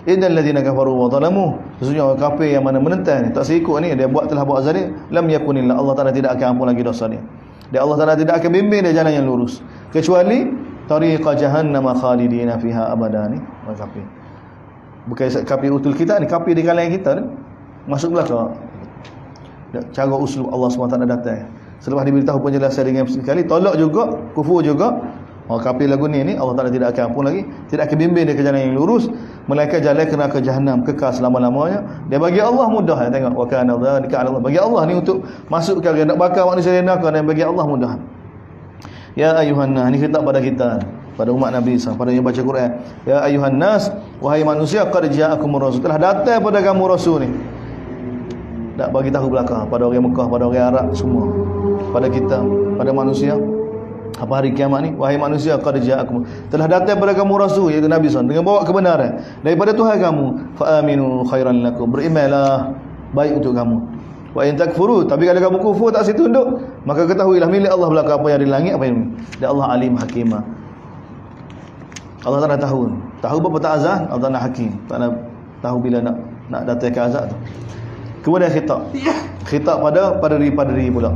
Innal ladzina kafaru wa zalamu, sesungguhnya orang kafir yang mana menentang tak seikut ni, dia telah buat zalim, lam yakunillah, Allah Taala tidak akan ampun lagi dosa dia. Dan Allah Taala tidak akan bimbing dia jalan yang lurus, kecuali tariqa jahannam khalidina fiha abada ni. Orang kafir bukan kafir utul kita ni, kafir di kalangan kita ni, masuk belaka. Cara uslub Allah SWT datang. Selepas diberitahu penjelasan dengan sekali, tolak juga, kufur juga. Orang kafir lagu ni Allah Taala tidak akan ampun lagi, tidak akan bimbing dia ke jalan yang lurus, melainkan jalan kena ke jahanam kekal selama-lamanya. Dia bagi Allah mudah. Tengok, wa kana dzalika 'ala Allah. Bagi Allah ni untuk masuk ke nak bakar manusia neraka, dan bagi Allah mudah. Ya ayuhan nas, ni khitab pada kita, pada umat Nabi SAW, pada yang baca Quran. Ya ayuhan nas, wahai manusia, qad ja'akumur rasul, telah datang pada kamu rasul ni. Tak bagi tahu belakang pada orang Mekah, pada orang Arab semua, pada kita, pada manusia. Apa hari kiamat ni, wahai manusia, qad ja'akum, telah datang pada kamu rasul, iaitu Nabi SAW, dengan bawa kebenaran daripada Tuhan kamu. Fa aminu khairan lakum, berimanlah, baik untuk kamu. Wa in takfuru, tapi kalau kamu kufur tak situ tunduk, maka ketahuilah milik Allah belaka apa yang di langit, apa yang di. Dan Allah alim hakimah. Allah Taala tahu berapa tak azab, Allah Taala hakim. Taala tahu bila nak datang ke azab tu. Kemudian khitab pada padri pula,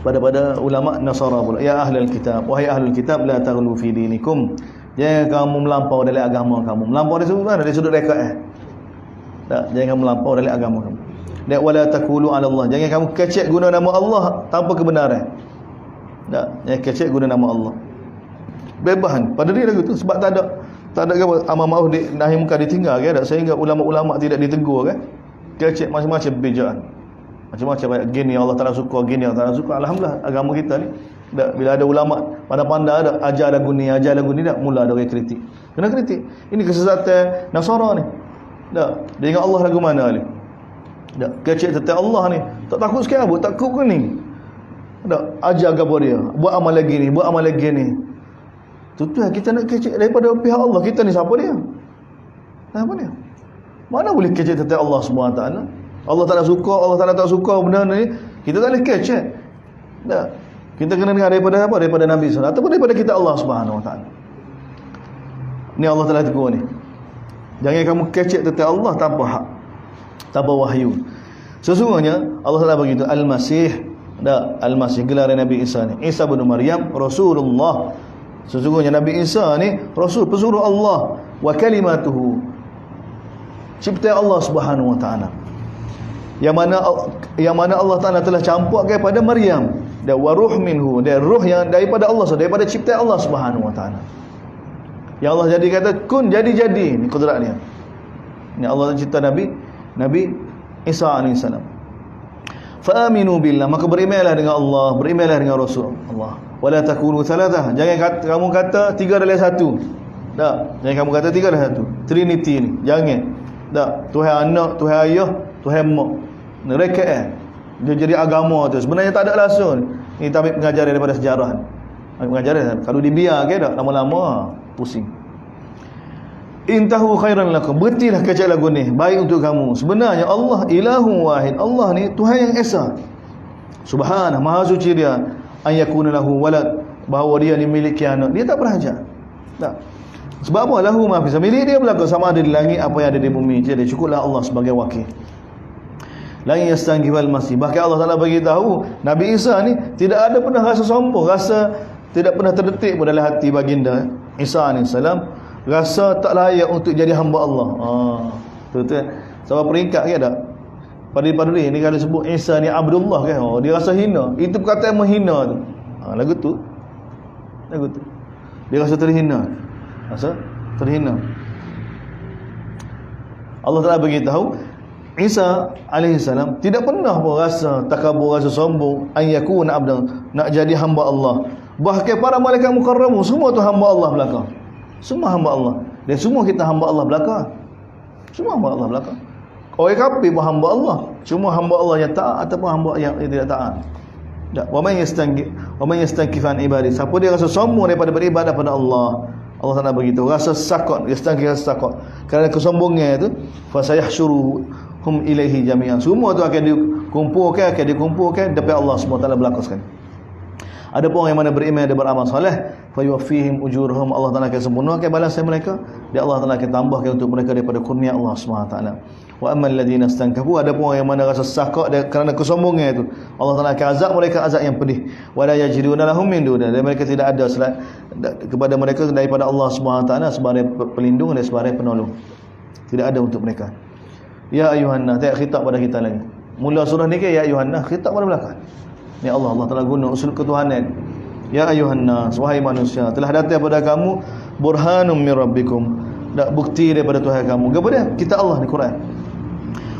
pada ulama Nasara pula. Ya ahlul kitab, wahai ahlul kitab, la taghlu fi dinikum, jangan kamu melampau dalam agama kamu. Melampau dari sudut reka tak, jangan melampau dalam agama kamu. Dan wala taqulu ala Allah, jangan kamu kecek guna nama Allah tanpa kebenaran. Tak, jangan kecek guna nama Allah. Bebahan pada diri lagu tu, sebab tak ada amal ma'ruf nahi munkar ditinggal kan, sehingga ulama-ulama tidak ditegur kan. Kecek macam-macam bejaan. Macam-macam banyak gini Allah Taala suka, gini Allah Taala suka. Alhamdulillah agama kita ni bila ada ulama pandai-pandai ada ajar lagu ni tak, mula ada orang kritik. Kena kritik. Ini kesesatan Nasara ni. Tak, dia ingat Allah lagu mana ni? Tak, kecek tentang Allah ni. Tak takut sikit apa? Takut ke ni? Tak ajar agama dia, buat amal lagi ni, buat amal lagi ni. Tu kita nak kecek daripada pihak Allah. Kita ni siapa dia? Siapa dia? Mana boleh kecek tentang Allah SWT? Allah tak nak suka, Allah tak suka benda ni, kita tak boleh kecek. Tak. Kita kena dengar daripada apa? Daripada Nabi SAW ataupun daripada kita Allah SWT. Ni Allah telah tegur ni. Jangan kamu kecek tentang Allah tanpa hak, tanpa wahyu. Sesungguhnya Allah telah begitu. Al-Masih, Al-Masih gelar Nabi Isa ni, Isa bin Maryam Rasulullah. Sesungguhnya Nabi Isa ni Rasul, pesuruh Allah, wa kalimatuhu, cipta Allah Subhanahu wa taala. Yang mana Allah Taala telah campur kepada Maryam, dan wa ruh minhu, dan ruh yang daripada Allah, daripada cipta Allah Subhanahu wa taala. Yang Allah jadi kata kun, jadi ni kudrat dia. Ni Allah cipta Nabi Isa alaihi salam. Fa aminu billah, maka berimanlah dengan Allah, berimanlah dengan Rasul Allah. Wala takunu thalathah, jangan kamu kata tiga adalah satu. Tak, jangan kamu kata tiga adalah satu. Trinity ni, jangan. Tak, Tuhan anak, Tuhan ayah, Tuhan mak. Mereka dia jadi agama tu sebenarnya tak ada langsung. Ini tapi pengajaran daripada sejarah. Pengajaran kalau dibiarkan dak lama-lama pusing. Intahu khairan lakum, berhentilah kecek lagu ni, baik untuk kamu. Sebenarnya Allah ilahu wahid, Allah ni Tuhan yang esa. Subhanahu, maha suci dia. An yakuna lahu walad, bahawa dia ni miliki anak, dia tak berhajat. Tak. Sebab apa? Lahu ma fi, milik dia belaka, sama ada di langit apa yang ada di bumi. Jadi cukuplah Allah sebagai wakil. La yastanghibal masih. Bahkan Allah Taala bagi tahu Nabi Isa ni tidak ada pernah rasa sombong, rasa tidak pernah terdetik pun dalam hati baginda Isa AS rasa tak layak untuk jadi hamba Allah. Betul. Sebab peringkat ke tak? Padri-padri ni kalau sebut Isa ni Abdullah kan, dia rasa hina. Itu perkataan menghina tu. Lagu tu. Dia rasa terhina. Allah Taala bagi tahu Isa alaihissalam tidak pernah pun rasa takabur, rasa sombong, an yakuna abdan, nak jadi hamba Allah. Bahkan para malaikat mukarramun semua tu hamba Allah belaka. Semua hamba Allah. Dan semua kita hamba Allah belaka. Semua hamba Allah belaka. Orang kafir pun hamba Allah. Cuma hamba Allah yang taat ataupun hamba yang tidak taat. Wa man yastankif an ibadi. Siapa dia rasa sombong daripada beribadah pada Allah, Allah Taala begitu, rasa sakot, yastankif sakot. Kerana kesombongan itu, fa sayahsyuruhum ilaihi jami'an. Semua tu akan dikumpulkan depan Allah SWT belaka sekali. Ada pun yang mana beriman dan beramal soleh, fa yuwaffihim ujurahum, Allah Taala akan sempurnakan balasan mereka, dan Allah Taala akan tambahkan untuk mereka daripada kurnia Allah SWT. Wa ammal ladzina istankafu, ada pun yang mana rasa sakak kerana kesombongan itu, Allah Taala akan azab mereka azab yang pedih. Wala yajiduna lahum min dun, dan mereka tidak ada kepada mereka daripada Allah SWT sebagai pelindung dan sebagai penolong. Tidak ada untuk mereka. Ya ayuhan nas, tak khitab pada kita lagi. Mula surah ni ke ya ayuhan nas, khitab pada belakang. Ni Allah Taala guna usul ketuhanan. Ya ayuhan nas, wahai manusia, telah datang kepada kamu burhanum min rabbikum, bukti daripada Tuhan kamu. Kepada kita Allah di Quran.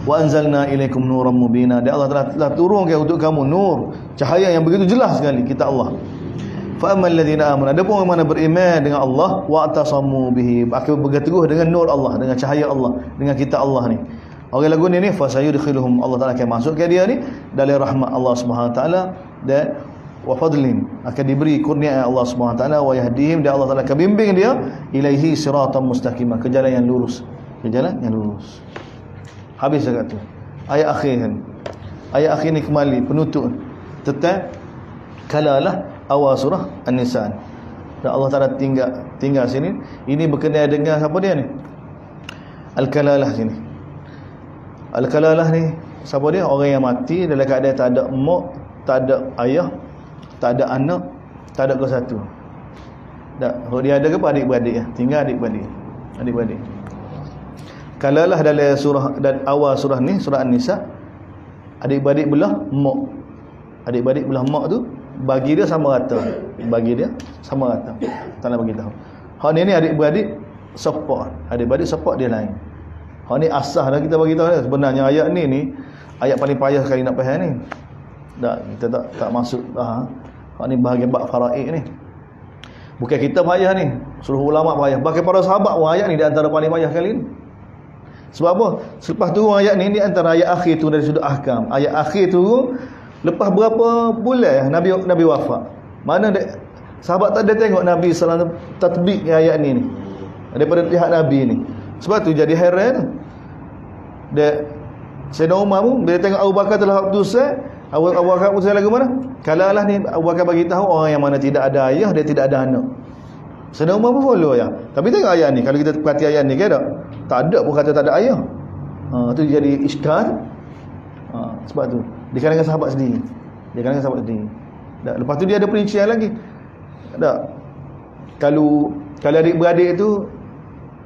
Wa anzalna ilaikum nuran mubina, dan Allah telah turunkan untuk kamu nur, cahaya yang begitu jelas sekali, kita Allah. Fa ammal ladzina amanu, ada pun yang mana beriman dengan Allah, wa atasamu bihi, akan berteguh dengan nur Allah, dengan cahaya Allah, dengan kita Allah ni. Orang lagu ni fa sayudkhiluhum, Allah Taala akan masukkan dia ni dalam rahmat Allah Subhanahu taala, dan wa fadlin, akan diberi kurnia Allah Subhanahu taala, wa yahdihim, dan Allah Taala akan bimbing dia ilaihi siratan mustaqimah, ke jalan yang lurus, ke jalan yang lurus. Habis dekat tu. Ayat akhir kan. Ayat akhir ni kembali penutup tentang kalalah awal surah An-Nisa. Dan Allah Taala tinggal sini. Ini berkenaan dengan siapa dia ni? Al-kalalah sini. Al-kalalah ni siapa dia? Orang yang mati dalam keadaan tak ada mak, tak ada ayah, tak ada anak, tak ada kesatu. Tak, dia ada ke apa adik-beradik ya? Tinggal adik-beradik. Kalalah dalam surah dan awal surah ni, surah An-Nisa, adik-beradik belah mak. Adik-beradik belah mak tu bagi dia sama rata. Tak nak bagi tahu. Hak ni adik-beradik support. Adik-beradik support dia lain. Hak ni asah dah kita bagi tahu dah. Sebenarnya ayat ni ayat paling payah sekali nak faham ni. Kita tak masuk dah. Hak ni bahagian bab faraid ni. Bukan kita payah ni, seluruh ulama payah. Bahkan para sahabat pun ayat ni di antara paling payah kali ni. Sebab apa? Selepas turun ayat ni antara ayat akhir tu dari sudut ahkam. Ayat akhir tu Lepas berapa bulan Nabi wafat. Mana sahabat tak ada tengok Nabi sallallahu alaihi wasallam tatbik ayat ni daripada pihak Nabi ni. Sebab tu jadi hairan. Sayyidina Umar pun bila tengok Abu Bakar telah putuskan, Abu Bakar putuskan lagu mana? Kalalah ni Abu Bakar bagi tahu orang yang mana tidak ada ayah, dia tidak ada anak. Sayyidina Umar pun follow ya. Tapi tengok ayat ni, kalau kita perhati ayat ni kan tak ada pun kata tak ada ayah. Tu jadi iskal. Sebab tu di kalangan sahabat sendiri. Lepas tu dia ada perincian lagi. Kalau adik-beradik tu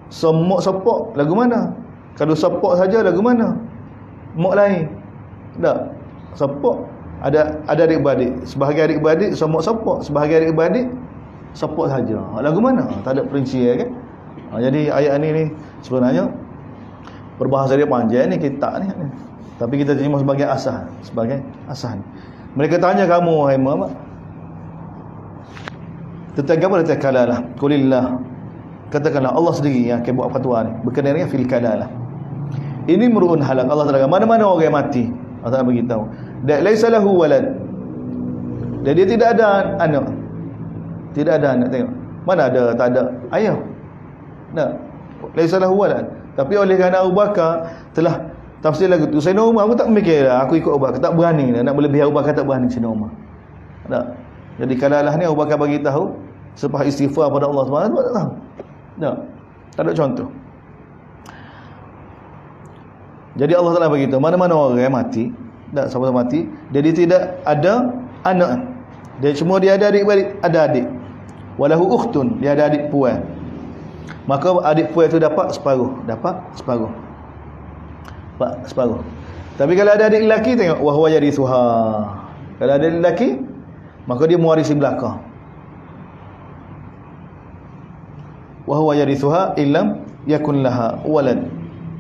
semok sepok lagu mana? Kalau sepok saja lagu mana? Mok lain. Sepok ada adik-beradik. Sebahagian adik-beradik semok sepok, sebahagian adik-beradik sepok saja. Lagu mana? Tak ada perincian kan? Jadi ayat ni sebenarnya berbahasa dia panjang ni kitab ni. Tapi kita terima sebagai asas. Mereka tanya kamu wahai Muhammad tentang apa tentang kalalah. Qulillah, katakanlah Allah sendiri yang akan buat fatwa ni berkenaan dengan fil kalalah. Ini murun halak. Allah Taala mana-mana orang yang mati, Allah Taala beritahu laisa lahu walad, dan dia tidak ada anak. Tengok mana ada, tak ada ayah. Laisa lahu walad. Tapi oleh kerana Abu Bakar telah tafsir lagu tu, Sayyidina Umar aku tak mikir dah, aku ikut Abu Bakar, tak berani dah nak melebihi Abu Bakar, tak berani Sayyidina Umar. Jadi kalalah ni Abu Bakar bagi tahu selepas istighfar pada Allah SWT, tak tahu. Tak ada contoh. Jadi Allah Taala bagi tahu mana-mana orang yang mati, siapa mati, dia tidak ada anak. Dia semua dia ada adik-beradik, ada adik. Walahu ukhtun, dia ada adik puan. Maka adik puan itu dapat separuh. Tapi kalau ada adik lelaki, tengok wahwa yarithuha. Kalau ada adik lelaki, maka dia mewarisi belakang. Wahwa yarithuha illam yakun laha walad.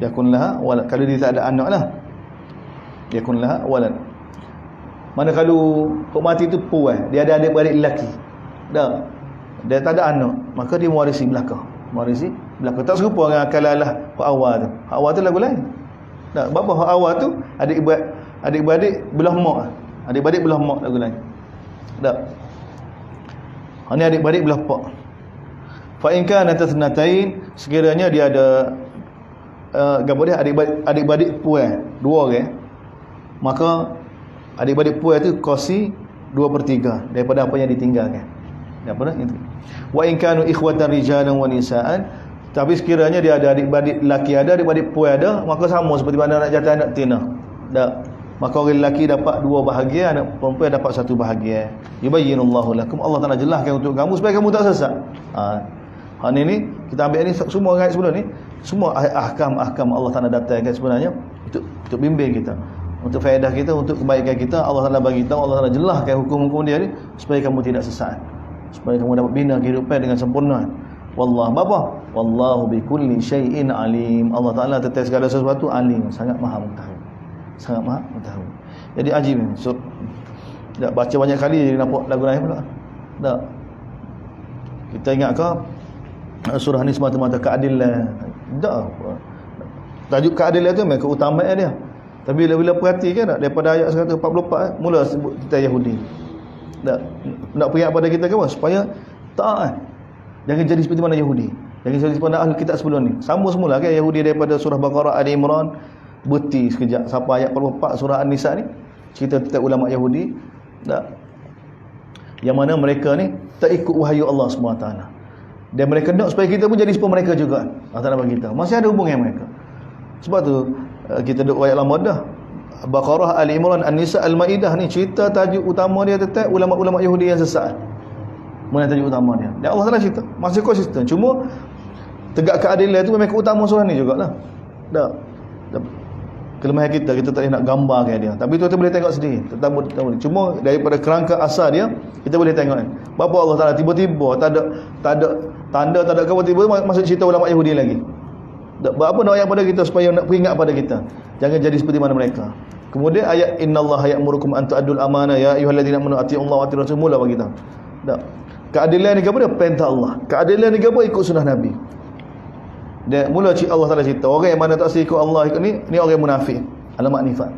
Kalau dia tak ada anak lah, yakun laha walad. Mana kalau hok mati tu puan, dia ada adik-beradik lelaki. Dia tak ada anak, maka dia mewarisi belakang. Tak serupa dengan kalalah hak awal tu. Hak awal tu lagu lain. Bapa hak awal tu adik-beradik belah mak. Adik-beradik belah mak lagu lain. Ni adik-beradik belah pak. Fa in kana tathnatain, sekiranya dia ada adik-beradik puan 2 orang, maka adik-beradik puan tu kongsi 2/3 daripada apa yang ditinggalkan. Daripada itu. Wa in kanu ikhwatan rijalan wa nisaan, tapi sekiranya dia ada adik-beradik lelaki ada, adik-beradik puan ada, maka sama seperti mana anak jantan, anak tina. Maka orang lelaki dapat 2 bahagian, anak perempuan dapat 1 bahagian. Yubayyinullahu lakum, Allah Taala jelaskan untuk kamu supaya kamu tak sesat. Ni kita ambil ni semua ayat sebelum ni, semua ahkam Allah Taala datangkan sebenarnya untuk bimbing kita, untuk faedah kita, untuk kebaikan kita. Allah Taala bagi tahu, Allah Taala jelaskan hukum-hukum dia ni supaya kamu tidak sesat, supaya kamu dapat bina kehidupan dengan sempurna. Wallahu bikulli syai'in alim. Allah Taala tentang segala sesuatu alim, sangat maha mengetahui. Jadi ajib ni. So dah baca banyak kali jadi nampak lagu lain pula. Kita ingat ke surah ni semata-mata keadilan? Tajuk keadilan tu memang keutamaan dia. Tapi bila perhatikan daripada ayat 144 mula sebut kita Yahudi. Nak peringat pada kita ke apa? Supaya taat. Jangan jadi seperti mana Yahudi. Jangan jadi seperti mana ahli kitab sebelum ni. Sama semula kan Yahudi daripada surah Baqarah, Ali Imran, berhenti sekejap sampai ayat 44 surah An-Nisa ni, cerita tentang ulama Yahudi yang mana mereka ni tak ikut wahyu Allah SWT. Dan mereka nak supaya kita pun jadi seperti mereka juga. Allah Taala bagi tahu masih ada hubungan mereka. Sebab tu kita duk ayat lama dah. Baqarah, Ali Imran, An-Nisa, Al-Maidah ni cerita tajuk utama dia tentang ulama-ulama Yahudi yang sesat. Mana tajuk utama dia. Dan Allah Taala cerita masih konsisten. Cuma tegak keadilan itu memang keutama surah ni jugalah. Kelemahan kita tak boleh nak gambarkan dia. Tapi tu kita boleh tengok sendiri. Cuma daripada kerangka asal dia, kita boleh tengok. Bapa Allah Taala tiba-tiba tak ada tanda, tak ada apa, tiba-tiba masuk cerita ulama Yahudi lagi. Apa nak ayat pada kita supaya nak peringat pada kita. Jangan jadi seperti mana mereka. Kemudian ayat innallaha ya'murukum an tu'addul amanah ya ayyuhalladzina amanu atiiullaha wa atiiur rasul mula bagi kita. Keadilan ni apa dia? Perintah Allah. Keadilan ni apa? Ikut sunnah Nabi. Dan mula Allah Taala cerita orang yang mana tak ikut Allah ikut ni orang munafik, alamat nifaq.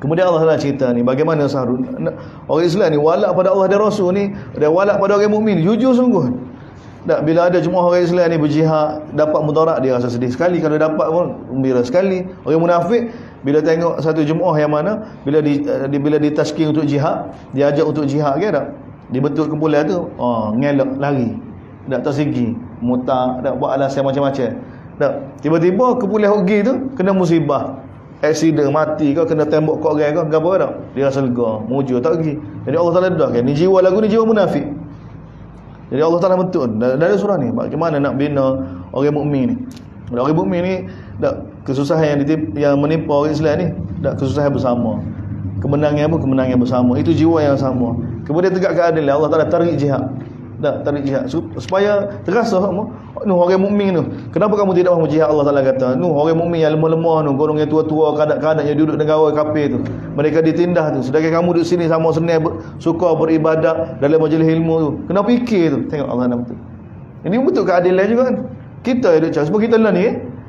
Kemudian Allah Taala cerita ni bagaimana sahrul orang Islam ni walak pada Allah dan Rasul ni, dia walak pada orang mukmin, jujur sungguh. Tak, bila ada jemaah orang Islam ni berjihad dapat mudarat, dia rasa sedih sekali. Kalau dapat pun gembira sekali. Orang munafik bila tengok satu jemaah yang mana bila ditazkir untuk jihad, dia ajak untuk jihad ke tak, dia betul kumpulan tu, ngelak lari, tak tersegi, mutar, tak buat alasan macam-macam. Tak, tiba-tiba kumpulan pergi tu kena musibah, aksiden, mati ke, kena tembak kat orang ke, gapo tak, dia rasa lega, mujur tak pergi. Jadi Allah Taala dah kan, ni jiwa lagu ni jiwa munafik. Jadi Allah Taala betul dari surah ni bagaimana nak bina orang mukmin ni. Orang mukmin ni tak, kesusahan yang menimpa orang Islam ni tak, kesusahan bersama, kemenangan pun kemenangan bersama, itu jiwa yang sama. Kemudian tegak keadilan, Allah Taala tarik jihad. Tak, tarik jihad supaya terasa orang mukmin tu. Kenapa kamu tidak mahu jihad? Allah Taala kata, orang mukmin yang lemah-lemah tu, golongan tua-tua, kadang-kadang yang duduk negara kafir tu, mereka ditindas tu. Sedangkan kamu duduk sini sama senang suka beribadat dalam majlis ilmu tu. Kena fikir tu. Tengok Allah Taala betul. Ini betul keadilan juga kan. Kita duduk cakap sebab kita lah ni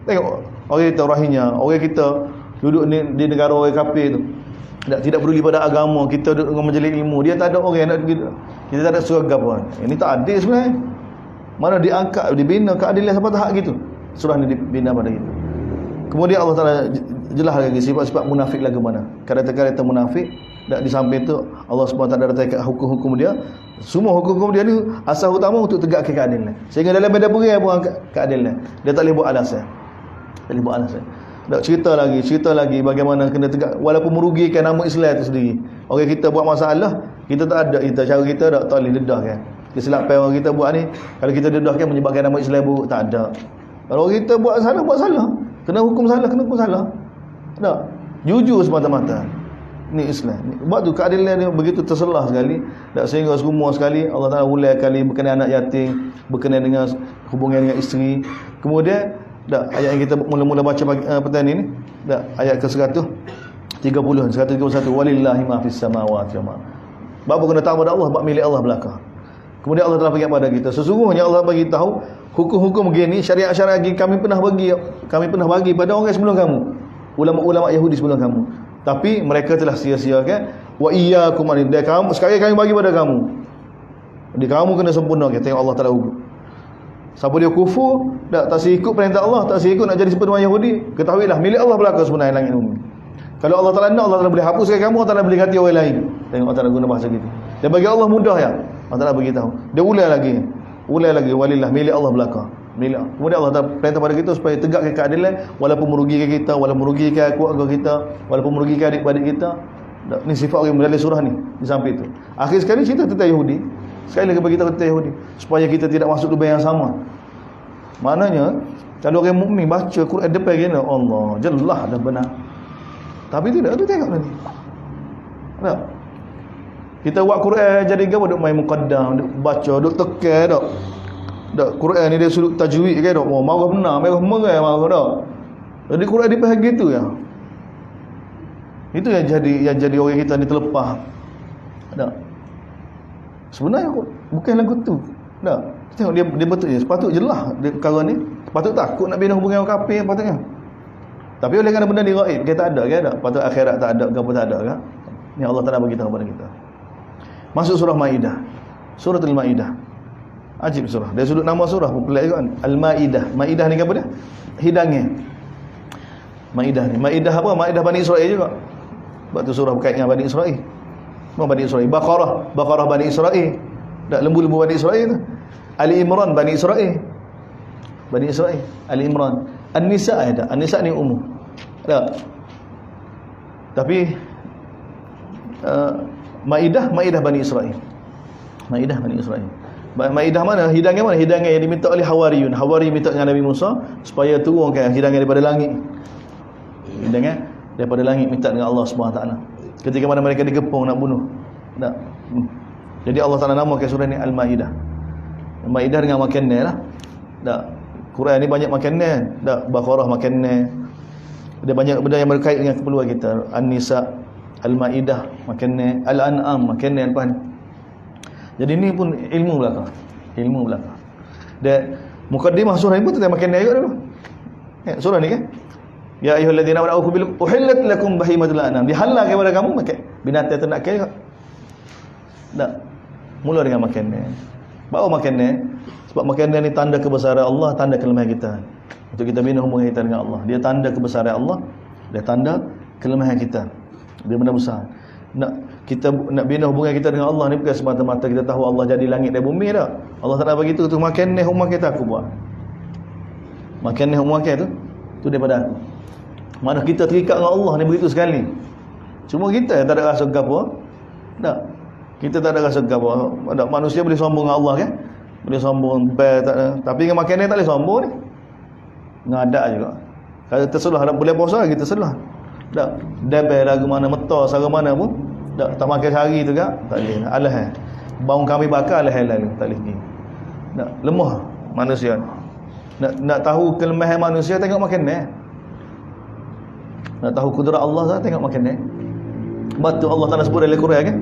tengok orang kita rohingya, orang kita duduk di negara orang kafir tu, tidak peduli pada agama, kita duduk dengan majlis ilmu, dia tak ada orang yang nak kita. Kita tak ada seragam pun. Ini tak adil sebenarnya. Mana diangkat, dibina keadilan sampai tahap gitu. Surah ni dibina pada kita. Kemudian Allah Taala jelas lagi sifat-sifat munafik lagu mana. Kata-kata munafik, dan di samping tu Allah Subhanahu Taala datangkan hukum-hukum dia. Semua hukum-hukum dia ni asas utama untuk tegakkan keadilan. Sehingga dalam benda perang pun keadilan. Dia tak boleh buat alasan. Tak boleh buat alasan. Tak, cerita lagi bagaimana kena tegak walaupun merugikan nama Islam itu sendiri. Orang kita buat masalah, kita tak ada cara kita tak boleh dedahkan. Kesilapan orang kita buat ni, kalau kita dedahkan menyebabkan nama Islam buruk, tak ada. Kalau kita buat salah, kena hukum salah, kena hukum salah. Tak, jujur semata-mata. Ni Islam. Sebab tu keadilan dia begitu terselah sekali, tak, sehingga semua sekali Allah Taala ulai kali berkenaan anak yatim, berkenaan dengan hubungan dengan isteri. Kemudian tak, ayat yang kita mula-mula baca petang ni tak, ayat ke-131 walillahi ma fis samawati wa ma. Bab kena tahu pada Allah, bab milik Allah belaka. Kemudian Allah telah bagi pada kita, sesungguhnya Allah bagi tahu hukum-hukum begini, syariat-syariat begini kami pernah bagi pada orang sebelum kamu, ulama-ulama Yahudi sebelum kamu, tapi mereka telah sia-siakan. Wa iyyakum an kamu sekali kami bagi pada kamu, jadi kamu kena sempurnakan. Tengok Allah Taala ugut. Siapa dia kufur, tak ikut perintah Allah, tak ikut nak jadi seperti orang Yahudi, ketahuilah milik Allah belaka sebenarnya langit bumi. Kalau Allah Taala nak, Allah Taala boleh hapuskan kamu, Allah Taala boleh ganti orang lain. Tengok Allah Taala guna bahasa gitu. Dan bagi Allah mudah ya. Allah Taala beritahu. Dia ulai lagi walillah, milik Allah belaka. Milik. Kemudian Allah Taala perintah pada kita supaya tegakkan keadilan walaupun merugikan kita, walaupun merugikan keluarga kita, walaupun merugikan adik-adik kita. Ni sifat orang dalam surah ni di samping itu. Akhir sekali cerita tentang Yahudi. Sekali lagi bagi kita tentang Yahudi supaya kita tidak masuk lubang yang sama. Maknanya kalau orang mukmin baca Quran depan gini, Allah jelas dah benar. Tapi tidak, tu tengok nanti. Tak. Kita buat Quran jadi gapo duk main muqaddam, duk baca, duk tekan dak. Dak Quran ni dia sudut tajwid ke dak. Marah benar, marah dak. Jadi Quran depan gitu ya. Itu yang jadi orang kita ni terlepas. Tak. Sebenarnya bukan lagu tu. Tak. Tengok dia betul je. Sepatut jelas dia perkara ni. Patut takut nak bina hubungan orang kafir patutnya. Tapi oleh kerana benda ni gaib, dia tak ada ke tak? Patut akhirat tak ada ke apa tak ada ke? Ni Allah Taala bagi tahu kepada kita. Masuk surah Maidah. Suratul Maidah. Ajib surah. Dia sudut nama surah pelik kan. Al-Maidah. Maidah ni apa dia? Hidangan. Maidah ni. Maidah apa? Maidah Bani Israel juga. Sebab tu surah berkait dengan Bani Israel. Semua Bani Israel. Baqarah Bani Israel. Tak, lembu-lembu Bani Israel tu. Ali Imran Bani Israel. Ali Imran. An-Nisa ada. An-Nisa ni umum. Tak. Tapi Maidah Bani Israel. Maidah Bani Israel. Maidah mana? Hidangan mana? Hidangan yang diminta oleh Hawariyun. Hawari minta dengan Nabi Musa supaya turunkan hidangan daripada langit. Hidangan daripada langit minta dengan Allah Subhanahu taala. Ketika mana mereka digepung nak bunuh. Tak. Jadi Allah Taala namakan surah ni Al-Maidah. Maidah dengan makanan lah. Tak. Quran ni banyak makanan. Tak. Baqarah makanan. Ada banyak benda yang berkait dengan keperluan kita. An-Nisa, Al-Maidah makanan, Al-An'am makanan apa ni. Jadi ni pun ilmu belaka. Dan mukaddimah surah ni pun tentang makanan juga dulu. Surah ni kan? Ya ayyuhalladzina amanu awfu bil uhillat lakum bahimatul an'am. Dihalal kepada kamu makan binatang ternak kaya. Tak. Mula dengan makannya. Bawa makannya. Sebab makannya ni tanda kebesaran Allah, tanda kelemahan kita. Untuk kita bina hubungan kita dengan Allah. Dia tanda kebesaran Allah, dia tanda kelemahan kita. Dia benda besar. Nak bina hubungan kita dengan Allah ni bukan semata-mata kita tahu Allah jadi langit dan bumi dah. Allah tak nak bagi tu makan ni hubungan kita aku buat. Makan ni hubungan kita tu daripada aku. Mana kita terikat dengan Allah ni begitu sekali. Cuma kita tak ada rasa gapo. Tak. Kita tak ada rasa gapo. Ada manusia boleh sombong dengan Allah kan? Boleh sombong tak ada. Tapi dengan makan ni tak boleh sombong ni. Ngadak juga. Kalau terselah nak boleh puasa kita terselah. Tak. Debel lagu mana metor sara mana pun tak makan sehari tu kan? Tak boleh. Alah. Baung kami bakar alah lalu tak boleh ni. Tak lemah manusia. Nak tahu kelemahan manusia tengok makan ni. Nak tahu kudrat Allah tengok makan ni. Betul Allah Taala sebut dalam Quran kan?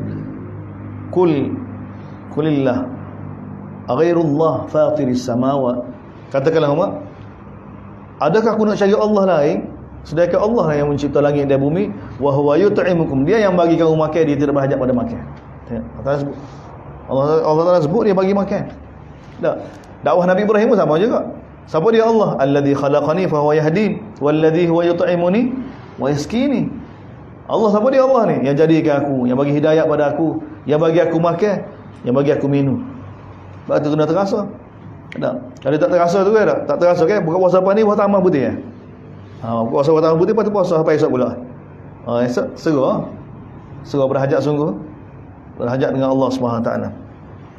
Kulillah ghairullah fatiris samawat. Katakanlah Umar, adakah aku nak cari Allah lain sedangkan Allah lah yang mencipta langit dan bumi, wa huwa yut'imukum, dia yang bagi kamu makan, dia tidak berhajat pada makan. Allah Taala sebut dia bagi makan. Tak. Dakwah Nabi Ibrahim pun sama juga. Siapa dia Allah? Alladzi khalaqani fa huwa yahdin walladzi huwa yut'imuni wa yaskini. Allah siapa dia Allah ni? Yang jadikan aku, yang bagi hidayah pada aku, yang bagi aku makan, yang bagi aku minum. Sebab tu kena terasa. Tak. Kalau tak terasa tu kan? Tak terasa kan? Buka puasa apa ni? Puasa tambah putih kan? Buka puasa tambah putih, lepas tu puasa sampai esok pula. Esok serah. Serah berhajat sungguh. Berhajat dengan Allah SWT.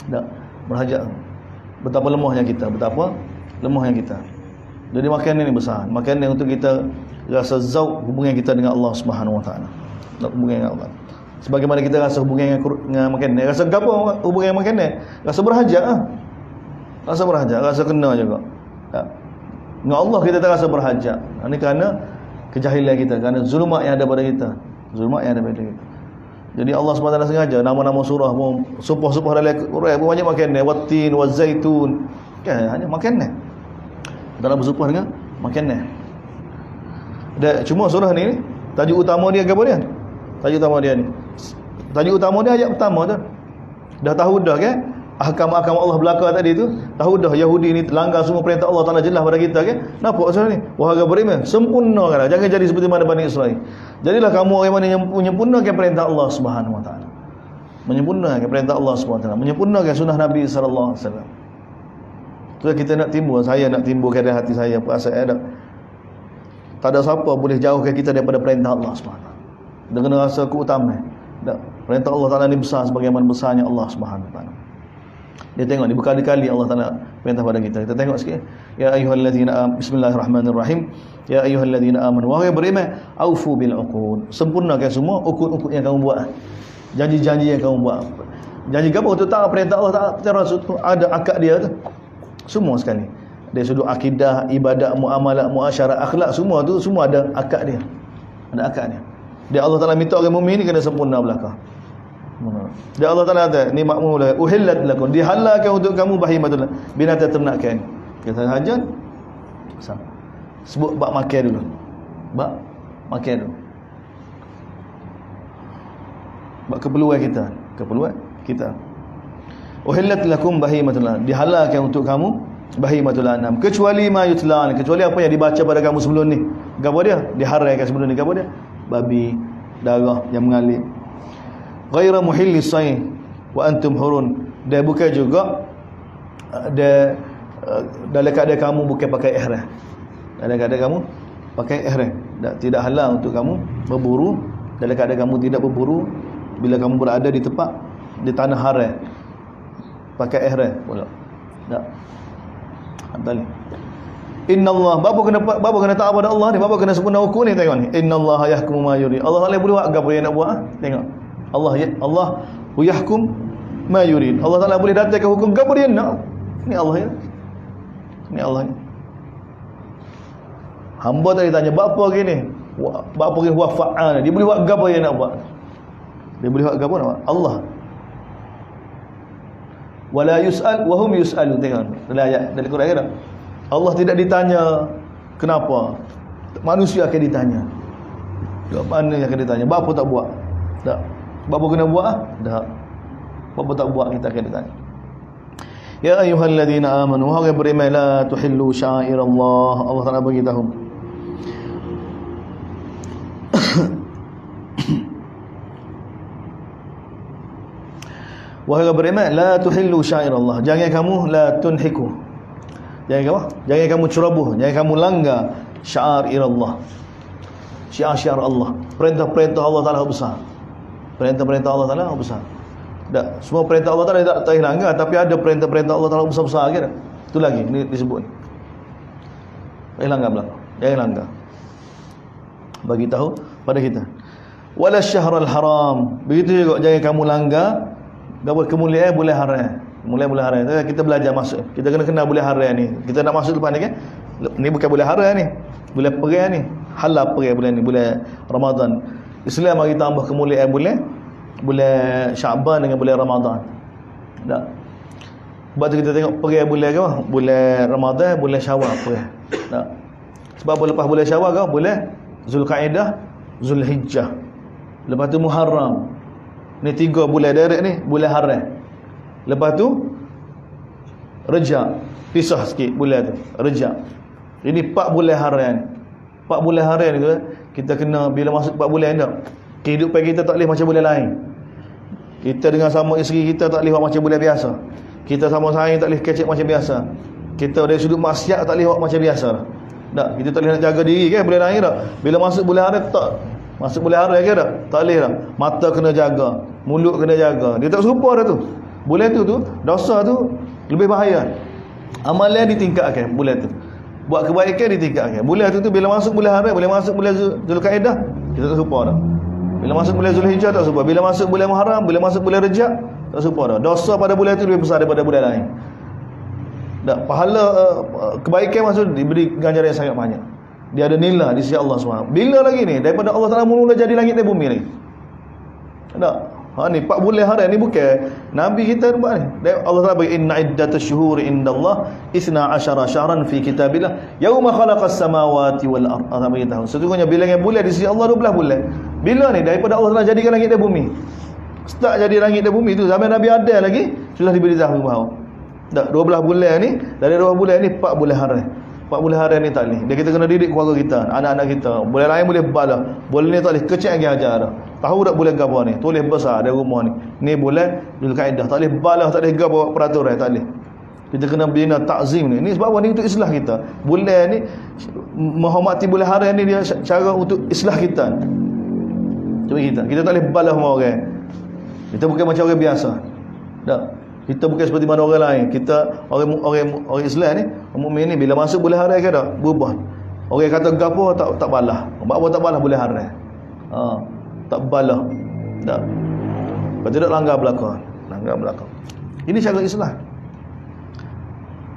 Tak. Berhajat. Betapa lemahnya kita. Betapa lemahnya kita. Jadi makan ni besar. Makan ni untuk kita rasa zauq hubungan kita dengan Allah SWT. Hubungan dengan Allah. Sebagaimana kita rasa hubungan dengan makan ni. Rasa apa hubungan dengan makan ni? Rasa berhajat lah. Rasa berhajat. Rasa kena juga. Tak. Dengan Allah kita tak rasa berhajat. Ini kerana kejahilan kita. Kerana zulumat yang ada pada kita. Zulumat yang ada pada kita. Jadi Allah SWT sengaja nama-nama surah pun, sumpah-sumpah dalam Quran pun banyak makan ni. Wattin, wazaitun. Kan? Hanya makan ni. Dalam bersumpah dengan makan ni. Cuma surah ni, tajuk utama dia apa dia? Tajuk utama dia ni. Tajuk utama dia ayat pertama tu. Dah tahu dah kan? Ahkam-ahkam Allah belaka tadi tu, tahu dah Yahudi ni langgar semua perintah Allah Taala jelas pada kita kan. Nampak surah ni? Wahai beriman, sempurnakanlah. Jangan jadi seperti mana Bani Israel. Jadilah kamu orang mana yang menyempurnakan perintah Allah Subhanahu Wa Taala. Menyempurnakan perintah Allah Subhanahu Wa Taala, menyempurnakan sunnah Nabi sallallahu alaihi wasallam. Tu kita nak timbul, saya nak timbulkan dalam hati saya perasaan ada. Tak ada siapa boleh jauhkan kita daripada perintah Allah Subhanahu Wa Taala. Dengan rasa keutamaan. Tak. Perintah Allah Taala ni besar sebagaimana besarnya Allah Subhanahu Wa Taala. Dia tengok ni berkali-kali Allah Taala perintah pada kita. Kita tengok sikit. Ya ayyuhallazina bismillahirrahmanirrahim. Ya ayyuhallazina amanu wahai beriman, aufu bil uqud. Sempurnakan semua ukut-ukut yang kamu buat. Janji-janji yang kamu buat. Janji apa tu tak perintah Allah tak terasa ada akad dia tu. Semua sekali. Dari sudut akidah, ibadat, muamalat, muasyarat, akhlak semua tu semua ada akad dia. Ada akad dia. Dia Allah Taala minta orang mukmin ni kena sempurna belaka. Dia Allah Taala kata ni makmulah uhillat lakum, dihalalkan untuk kamu bahimatul binatang ternakan. Kita hajat sebut bab makan dulu. Bab makan dulu. Bab keperluan kita. Uhillat lakum bahimatul an'am, dihalalkan untuk kamu bahimatul an'am, kecuali ma yutlan, kecuali apa yang dibaca pada kamu sebelum ni. Gapo dia? Diharamkan sebelum ni gapo dia? Babi, darah yang mengalir. Ghaira muhillis sayd wa antum hurun. Dia bukan juga dalam keadaan kamu bukan pakai ihram. Dalam keadaan kamu pakai ihram. Tidak halal untuk kamu berburu dalam keadaan kamu tidak berburu bila kamu berada di tempat di tanah haram. Pakai ihram pula. Tak. Antali. Innallaha bapa kena taat pada Allah ni, bapa kena sempurna hukum ni tengok ni. Innallaha yahkumu ma yuri. Allah Taala boleh buat apa yang nak buat. Tengok. Allah yahkum ma yurid. Allah Taala boleh datangkan hukum apa dia nak. Ni Allah ya. Ni Allah ni. Hamba tadi tanya bapa gini. Bapa gini huwa fa'al. Dia boleh buat apa yang nak buat. Dia boleh buat apa nak buat. Allah. Wala yus'al wa hum yus'alun. Tengok dalam ayat dari Quran kan. Allah tidak ditanya kenapa. Manusia akan ditanya. Mana yang akan ditanya? Bapa tak buat? Tak. Bapa kena buat ah? Tak. Bapa tak buat, kita akan ditanya. Ya ayyuhalladzina amanu, wahai beriman, la tuhillu sya'airallah. Allah Taala beritahu. Wahai beriman, la tuhillu sya'airallah. Jangan kamu la tunhiku. Jangan kamu ceroboh, jangan kamu langgar sya'airallah. Syiar-syiar Allah. Perintah-perintah Allah Taala besar. Perintah-perintah Allah Taala besar. Tak, semua perintah Allah Taala tak langgar, tapi ada perintah-perintah Allah Taala besar-besar lagi dah. Itu lagi ni disebut. Jangan langgar belakang. Jangan langgar. Bagi tahu pada kita. Wala syahrul haram. Begitu juga jangan kamu langgar kemuliaan bulan haram. Kemuliaan bulan haram. Kita belajar masuk. Kita kena kenal bulan haram ni. Kita nak masuk depan ni kan. Ni bukan bulan haram ni. Bulan perang ni. Halal perang bulan ni, bulan Ramadan. Islam bagi tambah kemuliaan bulan Syaban dengan bulan Ramadan. Tak. Sebab tu kita tengok perang bulan ke? Bulan Ramadan, bulan Syawal perang. Tak. Sebab lepas bulan Syawal ke? Bulan Zulkaidah, Zulhijjah. Lepas tu Muharram. Ni 3 bulan direct ni, bulan haram. Lepas tu Rejab. Pisah sikit bulan tu, Rejab. Ini 4 bulan haram. 4 bulan haram ni kita kena, bila masuk 4 bulan dah, kehidupan kita tak boleh macam bulan lain. Kita dengan sama isteri kita tak boleh buat macam bulan biasa. Kita sama saing tak boleh kecek macam biasa. Kita dari sudut maksiat tak boleh buat macam biasa. Tak, kita tak boleh nak jaga diri kan bulan lain tak. Bila masuk bulan haram tak. Masuk bulan haram ke tak? Tak boleh dah. Mata kena jaga, mulut kena jaga. Dia tak serupa dah tu. Bulan tu dosa tu lebih bahaya. Amalan ditingkatkan bulan tu. Buat kebaikan ditingkatkan. Bulan tu bila masuk bulan haram, bila masuk bulan Zulkaidah, kita tak serupa dah. Bila masuk bulan Zulhijjah tak serupa. Bila masuk bulan Muharram, bila masuk bulan Rejab tak serupa dah. Dosa pada bulan tu lebih besar daripada bulan lain. Tak, pahala kebaikan maksud diberi ganjaran yang sangat banyak. Dia ada nilai di sisi Allah SWT. Bila lagi ni? Daripada Allah Taala mula jadi langit dan bumi lagi. Tak. Ni 4 bulan haram ni bukan Nabi kita buat ni. Allah Taala bagi inna iddatash syuhuri indallah 12 syahran fi kitabillah yauma khalaqas samawati wal ardh. Allah bagi tahu. Sesungguhnya bilangan bulan di sisi Allah 12 bulan. Bila ni? Daripada Allah Taala jadikan langit dan bumi. Start jadi langit dan bumi tu zaman Nabi Adam lagi sudah diberitahu bahawa tak 12 bulan ni, dari 12 bulan ni 4 bulan haram. 4 bulan haram ni tak boleh. Dia kita kena didik keluarga kita, anak-anak kita. Bulan lain boleh balah. Bulan ni tak boleh kecil lagi ajar dah. Tahu tak bulan gapo ni? Tulis besar dari rumah ni. Ni bulan Zulkaidah. Tak boleh balah, tak boleh gapo peraturan, tak boleh. Kita kena bina takzim ni. Ni sebab apa ni untuk islah kita. Bulan ni menghormati bulan haram ni dia cara untuk islah kita. Cuba kita tak boleh balah sama orang. Kita bukan macam orang biasa. Tak. Kita bukan seperti mana orang lain. Kita orang Islam ni, mukmin ni bila masuk bulan haram ke dah berubah. Orang kata gapo tak balah. Apa tak balah bulan haram. Tak balah. Tak. Tidak langgar belakang. Langgar belakang. Ini cara Islam.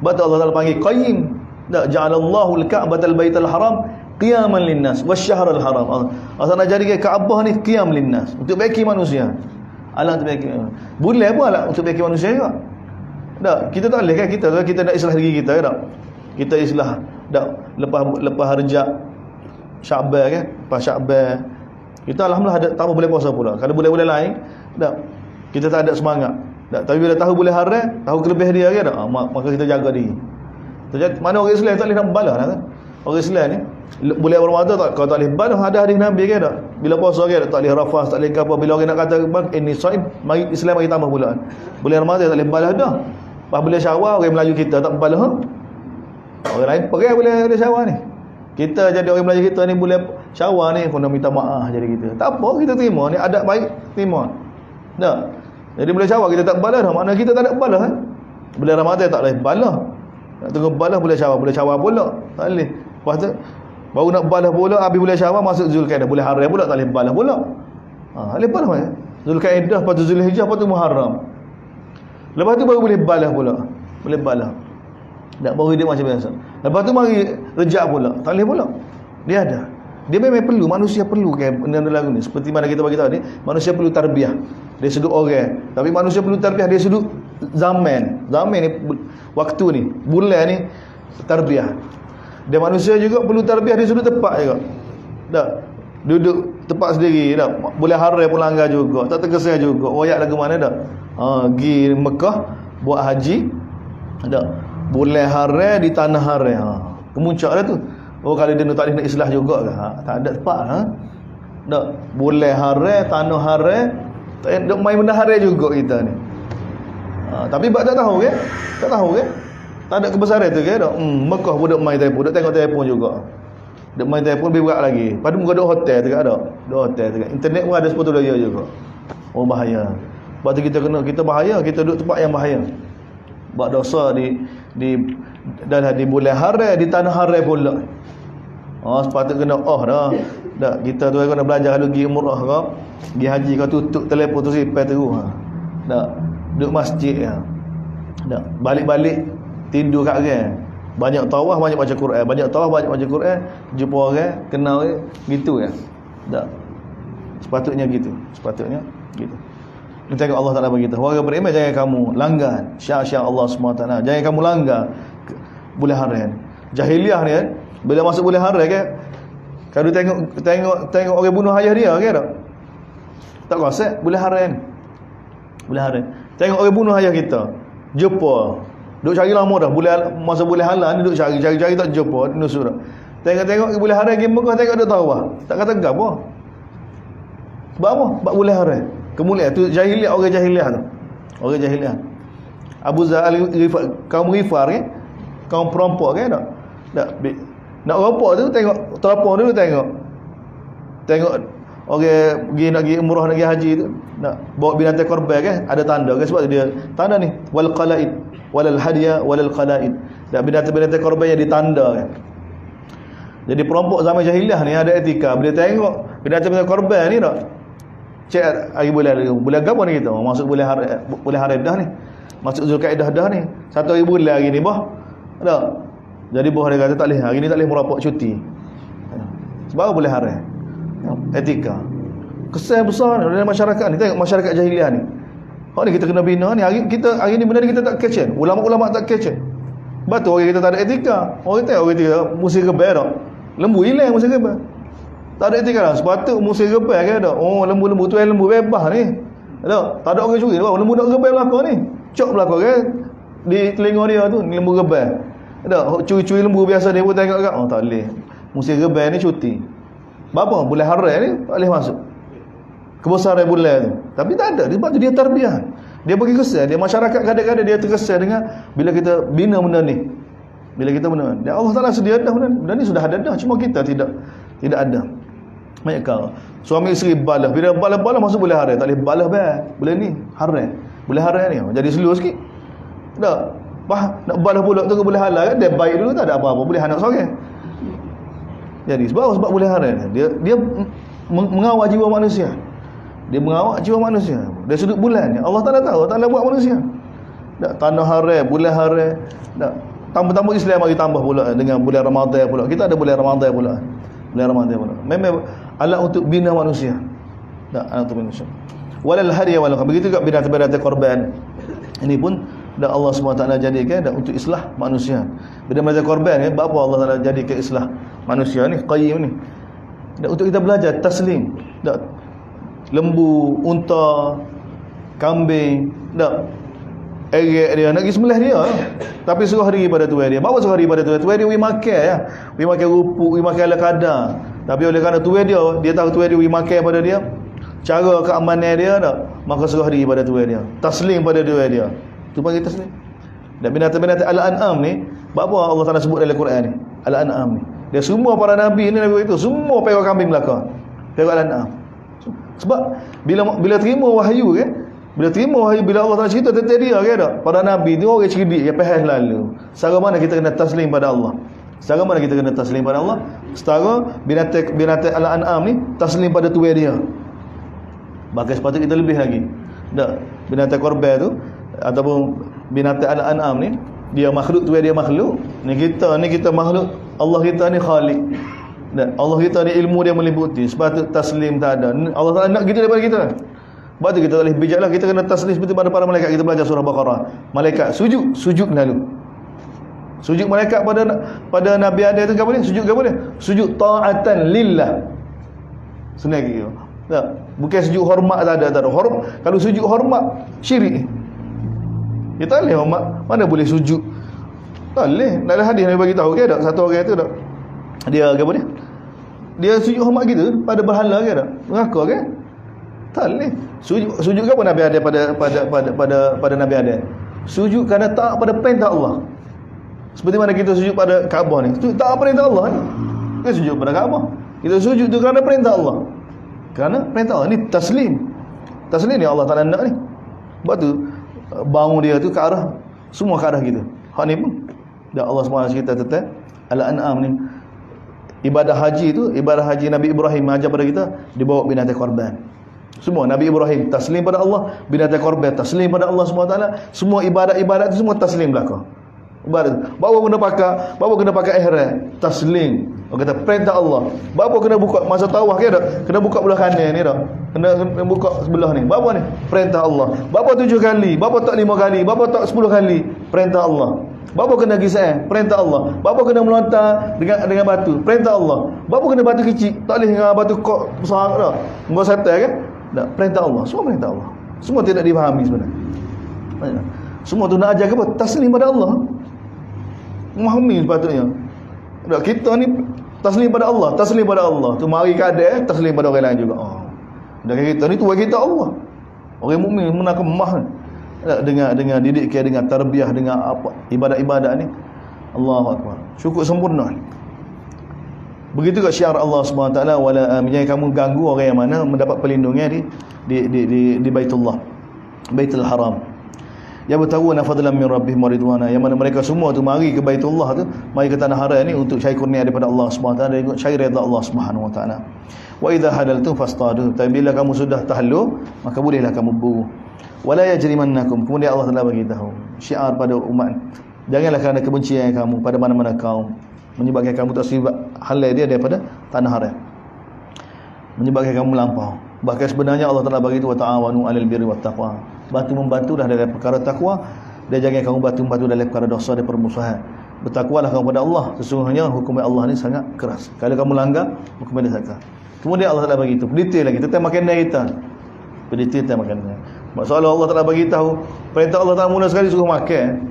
Sebab Allah Taala panggil qayyim. Tak, ja'alallahu al-ka'batal baital haram qiyaman lin-nas wasy-syahrul haram. Allah nak jadikan Kaabah ni qiyam lin-nas, untuk bagi manusia. Allah untuk bagi. Boleh apa lah untuk bagi manusia juga. Tak, kita tak boleh kan kita nak islah diri kita tak. Kita islah tak lepas Rejab Syaban kan, lepas Syaban kita alhamdulillah ada tambah boleh puasa pula. Kalau bulan-bulan lain tak, kita tak ada semangat. Tak, tapi bila tahu boleh haram, tahu kelebih dia kan tak, maka kita jaga diri. Mana orang Islam tak boleh nak balas kan? Orang Islam ni bulan Ramadan tak, kau tak boleh balas ada hadis Nabi kan tak? Bila puasa kan tak boleh rafas, tak boleh apa. Bila orang nak kata ini shaim, mari Islam bagi tambah pula. Bulan Ramadan tak boleh balas dah. Pas bulan Syawal orang Melayu kita tak balas. Orang lain pergi bulan Syawal ni. Kita jadi orang Melayu kita ni bulan Syawal ni kena minta maaf jadi kita. Tak apa, kita terima ni adat baik, terima. Tak. Jadi bulan Syawal kita tak balas dah. Makna kita tak ada balas kan? Bulan Ramadan tak boleh balas. Nak tunggu balas bulan Syawal pula. Tak boleh. Lepas tu baru nak balas pula habis bulan Syawal masuk Zulkaidah, bulan haram pula tak boleh balas pula. Boleh balas mana? Zulkaidah, lepas tu Zulhijjah, lepas tu Muharram. Lepas tu baru boleh balas pula. Boleh balas. Tak baru dia macam biasa. Lepas tu mari Rejab pula. Tak boleh pula. Dia ada. Dia memang perlu, manusia perlu kan benda lagu ni. Seperti mana kita bagi tahu ni, manusia perlu tarbiyah. Dari sudut orang. Tapi manusia perlu tarbiyah dari sudut zaman. Zaman ni, waktu ni, bulan ni tarbiyah. Dia manusia juga perlu tarbiyah di sudut tepat juga. Tak duduk tempat sendiri tak. Boleh haram pun langgar juga. Tak terkesan juga. Royak lagu mana tak? Pergi Mekah buat haji. Tak. Boleh haram di tanah haram. Kemuncak dah tu. Oh kalau dia tak nak islah juga ke? Tak ada tempat tak. Boleh haram, tanah haram. Tak main benda haram juga kita ni. Tapi bak tak tahu ke? Tak tahu ke? Tak ada kebesaran tu ke? Mekah pun duk main telefon, duk tengok telefon juga. Duk main telefon lebih berat lagi. Pada muka duk hotel tu ada. Duk hotel tu. Internet pun ada sepuluh daya juga. Oh bahaya. Sebab tu kita bahaya, kita duduk tempat yang bahaya. Buat dosa di bulan haram, di tanah haram pula. Sepatut kena dah. Dah kita tu kena belajar kalau pergi umrah ke, pergi haji kau tutup telefon tu simpan terus. Dah duduk masjid ya. Dah balik-balik tidur kat orang. Banyak tawaf, banyak baca Quran. Banyak tawaf, banyak baca Quran. Jumpa orang, kenal orang, gitu ya. Tak. Sepatutnya gitu. Sepatutnya gitu. Kita tengok Allah Taala beritahu, orang beriman jangan kamu langgar syiar-syiar Allah SWT. Jangan kamu langgar bulan haram. Jahiliah ni kan, bila masuk bulan haram kan, kalau tengok orang bunuh ayah dia kan tak? Tak kuasa bulan haram. Bulan haram. Tengok orang bunuh ayah kita. Jumpa. Duk cari lama dah. Masa bulan halal ni duk cari tak jumpa, nusuk dah. Tengok bulan haram pergi Mekah, tengok duk tawaf. Tak kata gap apa. Sebab apa? Sebab bulan haram. Kemuliaan tu jahiliah, orang jahiliah tu. Orang jahiliah. Abu Zar kaum Ghifar kan? Kaum perampok kan tak? Nak rampok tu tengok terapung dulu tengok orang pergi nak pergi umrah, nak pergi haji tu, nak bawa binatang korban kan, ada tanda kan, sebab tu dia tanda ni wal qalaid walal hadiya walal qalaid. Dan binatang korban yang ditanda kan. Jadi perampok zaman jahiliah ni ada etika. Bila tengok binatang korban ni tak, cek hari bulan apa ni kita masuk bulan haram dah ni, masuk Zulkaidah dah ni, 1 hari bulan hari ni bah tak. Jadi bos dia kata tak boleh, hari ni tak boleh merampok cuti. Sebab apa boleh haram? Etika. Kesan besar dalam masyarakat ni. Tengok masyarakat jahiliah ni. Hak ni kita kena bina ni. Hari ni benda ni kita tak catch. Ulama-ulama tak catch. Sebab tu orang kita tak ada etika. Orang kita musim rebel tak. Lembu hilang musim rebel. Tak ada etika dah. Sepatut musim rebel kan tak. Oh lembu-lembu tu lembu bebas ni. Tak ada orang curi. Lembu nak rebel belakang ni. Cok belakang kan. Di telinga dia tu lembu rebel. Tak, curi-curi lembu biasa dia pun tengok kat. Tak boleh. Musim rebel ni cuti. Apa? Bulan haram ni tak boleh masuk. Kebesaran bulan tu. Tapi tak ada. Sebab tu dia tarbiyah. Dia bagi kesan. Dia masyarakat kadang-kadang dia terkesan dengan bila kita bina benda ni. Bila kita bina. Dan Allah Taala sedia dah benda ni sudah ada dah. Cuma kita tidak ada. Banyak kau. Suami isteri balas. Bila balas masuk bulan haram. Tak boleh balas bulan ni. Haram. Bulan haram ni. Jadi slow sikit. Tak. Nak balas pula tu ke boleh halal kan, dia baik dulu tak ada apa-apa, boleh anak seorang. Jadi sebab boleh haram dia mengawal jiwa manusia. Dia mengawal jiwa manusia dari sudut bulan. Allah Taala tahu, Allah Taala buat manusia. Tak tanah haram, bulan haram. Tak tambah-tambah Islam mari tambah pula dengan bulan Ramadan pula. Kita ada bulan Ramadan pula. Bulan Ramadan pula. Memang alat untuk bina manusia. Tak alat untuk manusia. Walal hadiya wal begitu juga binatang-binatang korban. Ini pun dan Allah SWT jadikan dan untuk islah manusia. Bila macam korban kan, apa Allah Taala jadikan islah manusia ni, qayyim ni. Dan untuk kita belajar taslim. Tak lembu, unta, kambing, tak erek dia nak pergi sembelih dia. Tapi suruh hari pada tuan dia. Bawa suruh hari pada tuan dia wi makan ya. Wi makan rupuk, wi makan ala kadar. Tapi oleh kerana tuan dia tahu tuan dia wi makan pada dia. Cara keamanan dia tak, maka suruh hari pada tuan dia. Taslim pada tuan dia. Tu panggil taslim. Dan binatang-binatang al-an'am ni, apa Allah Taala sebut dalam Quran ni? Al-an'am ni. Dia semua para nabi ni, nabi itu semua pergi kambing belaka. Pergi al-an'am. Sebab bila terima wahyu kan, bila Allah Taala cerita tentang dia kan tak? Para nabi ni orang cerdik yang faham lalu. Secara mana kita kena taslim pada Allah? Secara mana kita kena taslim pada Allah? Setara binatang al-an'am ni taslim pada tuan dia. Bahkan sepatutnya kita lebih lagi. Tak, binatang korban tu ataupun binatang al-an'am ni dia makhluk tu dia makhluk. Ni kita makhluk. Allah kita ni khaliq. Dan Allah kita ni ilmu dia meliputi. Sebab tu taslim tak ada. Allah Taala nak gitu daripada kita. Sebab tu kita tak boleh bijaklah, kita kena taslim seperti pada para malaikat. Kita belajar surah Baqarah. Malaikat sujud lalu. Sujud malaikat pada Nabi Adam tu apa dia? Sujud apa dia? Sujud ta'atan lillah. Senang gitu. Tak. Bukan sujud hormat, tak ada. Kalau sujud hormat syirik. Dia tak boleh hormat. Mana boleh sujud? Tak boleh. Dalam hadis Nabi bagi tahu ke tak? Satu orang tu tak. Dia apa dia? Dia sujud hormat gitu pada berhala ke tak? Mengaku ke? Tak boleh. Sujud ke apa Nabi Adam pada Nabi Adam? Sujud kerana taat pada perintah Allah. Seperti mana kita sujud pada Kaabah ni. Sujud taat perintah Allah ni. Kita sujud pada Kaabah. Kita sujud tu kerana perintah Allah. Kerana perintah Allah ni taslim. Taslim ni Allah Taala nak ni. Sebab tu bangun dia tu ke arah, semua ke arah kita. Hak ni pun dah Allah SWT cerita tentang Al-An'am ni. Ibadah haji Nabi Ibrahim ajar pada kita dibawa binatang korban. Semua Nabi Ibrahim taslim pada Allah, binatang korban taslim pada Allah SWT. Semua ibadat-ibadat tu semua taslim belaka. Ibadat. Bawa kena pakai ihram, taslim. Orang kata perintah Allah. Bapa kena buka masa tawaf ke tak? Kena buka belah kanan ni tak? Kena buka sebelah ni. Bapa ni perintah Allah. Bapa 7 kali, bapa tak 5 kali, bapa tak 10 kali, perintah Allah. Bapa kena gisah, perintah Allah. Bapa kena melontar dengan batu, perintah Allah. Bapa kena batu kecil, tak boleh dengan batu kok besar dah. Engkau satai kan? Tak, perintah Allah. Semua perintah Allah. Semua tidak difahami sebenarnya. Semua tu nak ajar ke apa? Taslim pada Allah. Memahami sepatutnya. Tak, kita ni taslim pada Allah, taslim pada Allah. Tu mari kadang taslim pada orang lain juga. Dan kita ni tuan kita Allah. Orang mukmin menakam mah dengan didikan, dengan tarbiyah, dengan apa ibadat-ibadat ni. Allahu akbar. Cukup sempurna. Begitu juga syiar Allah Subhanahu taala, wala jangan kamu ganggu orang yang mana mendapat perlindungan di Baitullah, Baitul Haram. Ya bertawuna fadlan min rabbihim wa ridwana, yang mana mereka semua tu mari ke Baitullah tu, mari ke tanah haram ni untuk cari kurnia daripada Allah Subhanahu taala, dan cari redha Allah Subhanahu wa taala. Wa idza halaltum fastadu, tapi bila kamu sudah tahlul maka bolehlah kamu berburu. Wala yajrimannakum, kemudian Allah Taala bagi tahu syiar pada umat, janganlah kerana kebencian kamu pada mana-mana kaum menyebabkan kamu tak sibuk halal dia daripada tanah haram, menyebabkan kamu melampau. Bahkan sebenarnya Allah Taala bagi tu, wa ta'awanu 'alal birri wat taqwa, bantu-membantulah dalam perkara takwa, dan jangan kamu bantu-membantu dalam perkara dosa dan permusuhan. Bertakwalah kamu kepada Allah, sesungguhnya hukum Allah ni sangat keras. Kalau kamu langgar, hukum dia sangat. Kemudian Allah Taala bagi tu detail lagi tentang makanan kita. Detail tentang makanan. Masalah Allah Taala bagi tahu, perintah Allah Taala mula sekali suruh makan